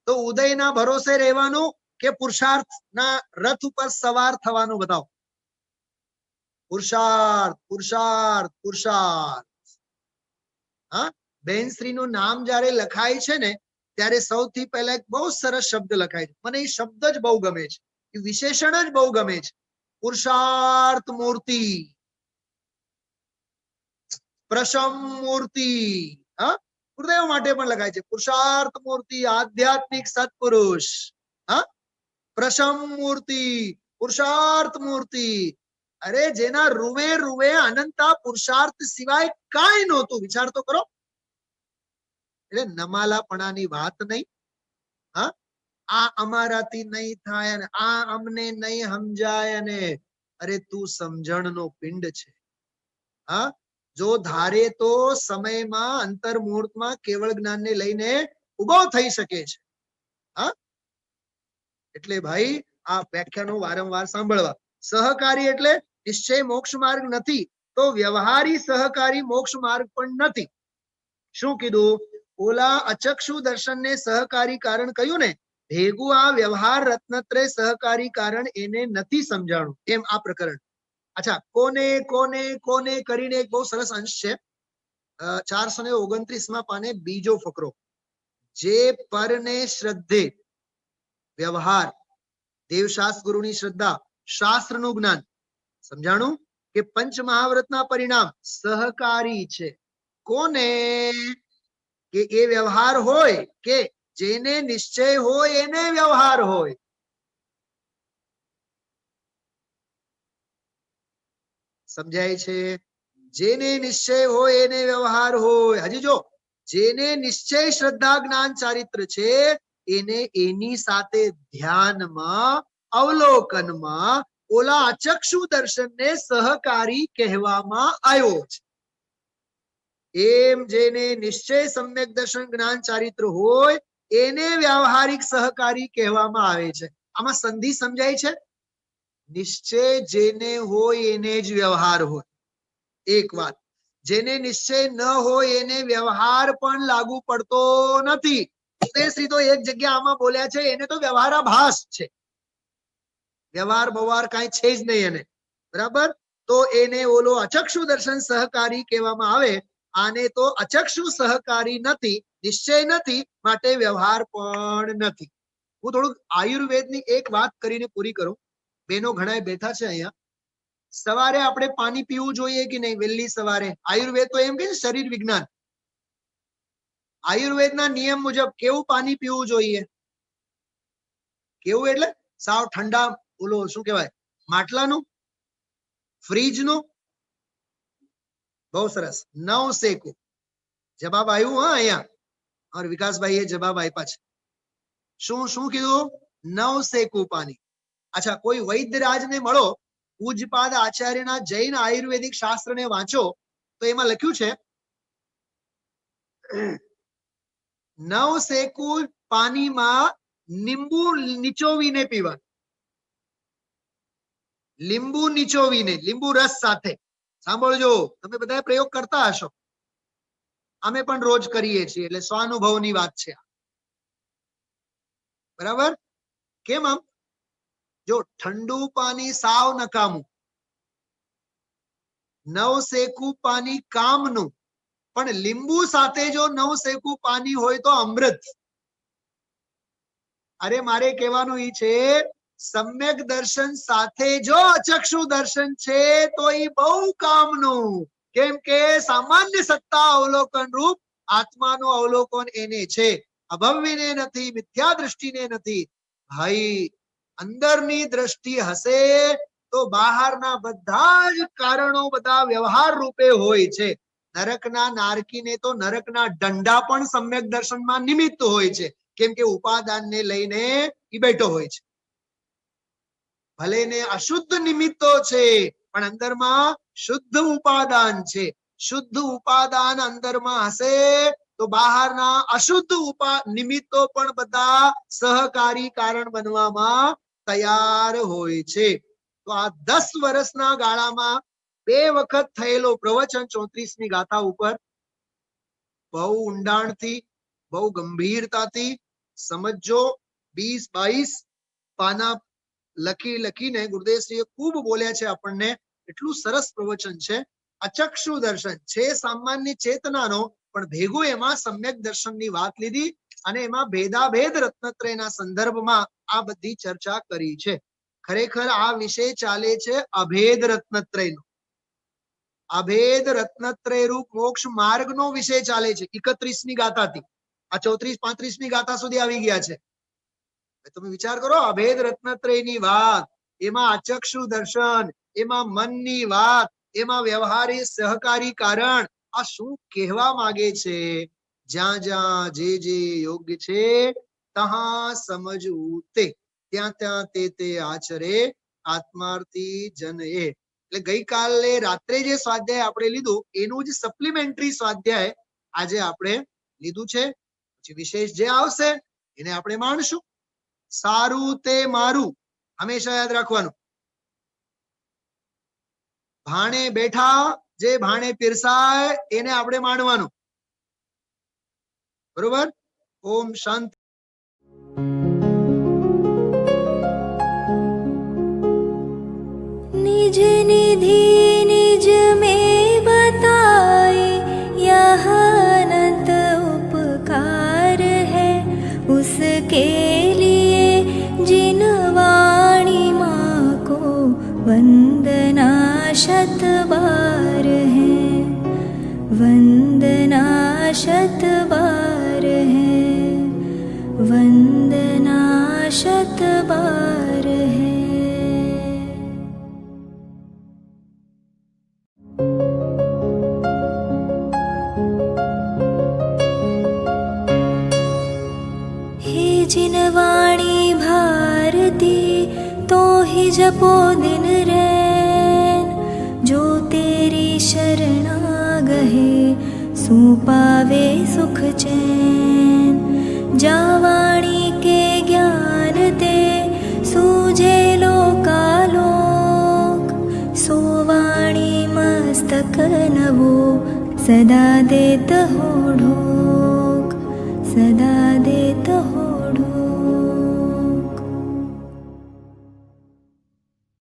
તો ઉદયના ભરોસે રહેવાનું કે પુરુષાર્થના રથ ઉપર સવાર થવાનું? બતાવો. પુરુષાર્થ, પુરુષાર્થ, પુરુષાર્થ. હા, બહેનશ્રીનું નામ જયારે લખાય છે ને ત્યારે સૌથી પહેલા એક બહુ સરસ શબ્દ લખાય છે. મને એ શબ્દ જ બહુ ગમે છે, એ વિશેષણ જ બહુ ગમે છે. પુરુષાર્થ મૂર્તિ, પ્રશમ મૂર્તિ. ગુરુદેવ માટે પણ લખાય છે પુરુષાર્થ મૂર્તિ, આધ્યાત્મિક સત્પુરુષ. પ્રશમ મૂર્તિ, પુરુષાર્થ મૂર્તિ. અરે જેના રૂવે રૂવે અનંતા પુરુષાર્થ સિવાય કાંઈ નહોતું. વિચાર તો કરો. એટલે નમાલાપણાની વાત નહીં. આ અમારાથી નહીં થાય અને આ અમને નહીં સમજાય, અને અરે તું સમજણનો પિંડ છે. જો ધારે તો સમયમાં અંતર મુહૂર્તમાં કેવળ જ્ઞાનને લઈને ઉભો થઈ શકે છે. એટલે ભાઈ આ વ્યાખ્યાનો વારંવાર સાંભળવા. સહકારી એટલે નિશ્ચય મોક્ષ માર્ગ નથી, તો વ્યવહારી સહકારી મોક્ષ માર્ગ પણ નથી. શું કીધું? ઓલા અચક્ષુ દર્શનને સહકારી કારણ કહ્યું ને, ભેગું આ વ્યવહાર રત્નત્રય સહકારી કારણ એને નથી સમજાણું. એમ આ પ્રકરણ. अच्छा, कोने कोने कोने करीने एक बहुत सरस अंश है 429 पाने बीजो फकरो, जे परने श्रद्धे व्यवहार देवशास्त्र गुरुनी श्रद्धा शास्त्रનું જ્ઞાન સમજાણું કે પંચ મહાવ્રતના પરિણામ સહકારી છે. કોને? કે એ વ્યવહાર હોય કે જેને નિશ્ચય હોય એને વ્યવહાર હોય. સમજાય છે? જેને નિશ્ચય હોય એને વ્યવહાર હોય. હજી જો જેને નિશ્ચય શ્રદ્ધા જ્ઞાન ચારિત્ર છે એને એની સાથે ધ્યાનમાં અવલોકનમાં ઓલા અચક્ષુ દર્શનને સહકારી કહેવામાં આવ્યો છે. એમ જેને નિશ્ચય સમ્યક દર્શન જ્ઞાન ચારિત્ર હોય એને વ્યવહારિક સહકારી કહેવામાં આવે છે. આમાં સંધિ સમજાય છે? નિશ્ચય જેને હોય એને જ વ્યવહાર હોય. એક વાત, જેને નિશ્ચય ન હોય એને વ્યવહાર પણ લાગુ પડતો નથી. શ્રી તો એક જગ્યા આમાં બોલ્યા છે એને તો વ્યવહારાભાસ છે, વ્યવહાર બવહાર કાંઈ છે જ નહીં એને, બરાબર? તો એને ઓલો અચક્ષુ દર્શન સહકારી કહેવામાં આવે. આને તો અચક્ષુ સહકારી નથી, નિશ્ચય નથી, માટે વ્યવહાર પણ નથી. હું થોડુંક આયુર્વેદની એક વાત કરીને પૂરી કરું. બેનો ઘણા બેઠા છે અહીંયા. સવારે આપણે પાણી પીવું જોઈએ કે નહીં? વહેલી સવારે આયુર્વેદ તો એમ કે શરીર વિજ્ઞાન, આયુર્વેદના નિયમ મુજબ કેવું પાણી પીવું જોઈએ? કેવું એટલે સાવ ઠંડા, ઓલો શું કહેવાય, માટલાનું, ફ્રીજનું? બહુ સરસ, નવ શેકું. જવાબ આવ્યું હા અહીંયા, और વિકાસભાઈએ જવાબ આપ્યા છે. શું શું કીધું? નવ શેકું પાણી. અચ્છા, કોઈ વૈદ્યરાજને મળો, પૂજપાદ આચાર્યના જૈન આયુર્વેદિક શાસ્ત્રને વાંચો તો એમાં લખ્યું છે નવ શેકું પાણીમાં લીંબુ નીચોવીને પીવાનું. લીંબુ નીચોવીને, લીંબુ રસ સાથે. સાંભળજો, તમે બધા પ્રયોગ કરતા હશો, અમે પણ રોજ કરીએ છીએ, એટલે સ્વાનુભવની વાત છે, બરાબર? કેમ આમ? જો ઠંડુ પાણી સાવ નકામું, નવ શેકું પાણી કામનું, પણ લીંબુ સાથે જો નવ શેકું પાણી હોય તો અમૃત. અરે મારે કહેવાનું ઈ છે, સમ્યક દર્શન સાથે જો અચક્ષુ દર્શન છે તો એ બહુ કામનું. કેમ કે સામાન્ય સત્તા અવલોકન રૂપ આત્માનું અવલોકન એને છે, અભવ્યને નથી, મિથ્યા દ્રષ્ટિને નથી. ભાઈ અંદરની દ્રષ્ટિ હશે તો બહારના બધા જ કારણો બધા વ્યવહાર રૂપે હોય છે. નરકના નારકીને તો નરકના દંડા પણ સમ્યક દર્શનમાં નિમિત્ત હોય છે, કેમ કે ઉપાદાનને લઈને એ બેઠો હોય છે. ભલે ને અશુદ્ધ નિમિત્તો છે પણ અંદરમાં શુદ્ધ ઉપાદાન છે. શુદ્ધ ઉપાદાન અંદરમાં હશે તો બહારના અશુદ્ધ નિમિત્તો પણ બધા સહકારી કારણ બનવામાં તૈયાર હોય છે. તો આ 10 વર્ષના ગાળામાં 2 વખત થયેલો પ્રવચન 34મી ગાથા ઉપર બહુ ઊંડાણથી, બહુ ગંભીરતાથી સમજો. 20-22 પાના લખીને ગુરુદેવશ્રીએ ખૂબ બોલ્યા છે આપણને. એટલું સરસ પ્રવચન છે. અચક્ષુ દર્શન છે સામાન્ય ચેતનાનો, પણ ભેગું એમાં સમ્યક દર્શનની વાત લીધી અને એમાં ભેદાભેદ રત્નત્રયના સંદર્ભમાં આ બધી ચર્ચા કરી છે. ખરેખર આ વિષય ચાલે છે અભેદ રત્નત્રયનો. અભેદ રત્નત્રય રૂપ મોક્ષ માર્ગનો વિષય ચાલે છે 31મી ગાથાથી. આ 34-35મી ગાથા સુધી આવી ગયા છે. તમે વિચાર કરો, અભેદ રત્નત્રયની વાત, એમાં અચક્ષુ દર્શન, એમાં મનની વાત, એમાં વ્યવહારી સહકારી કારણ, આ શું કહેવા માંગે છે? જ્યાં જ્યાં જે જે યોગ્ય છે ત્યાં સમજવું તે, ત્યાં ત્યાં તે આચરે આત્માર્થી જન એ. એટલે ગઈકાલે રાત્રે જે સ્વાધ્યાય આપણે લીધું એનું જ સપ્લિમેન્ટરી સ્વાધ્યાય આજે આપણે લીધું છે. પછી વિશેષ જે આવશે એને આપણે માણશું. સારું તે મારું હંમેશા યાદ રાખવાનું. ભાણે બેઠા જે ભાણે પીરસાય એને આપણે માણવાનું, બરોબર? ઓમ શાંતિ. निज निज विधि निज में बताई, यह अनंत उपकार है उसके लिए जिन वाणी माँ को वंदना शत बार है, वंदना शत बार है, वंदना शत बार है। हे जिन वाणी भारती तो ही जपो दिन रैन, जो तेरी शरणा गहे सो पावे सुख चैन। जा वाणी के ज्ञान दे सूझे लोकालोक, सो वाणी मस्तक नवो सदा देत हो ढोक।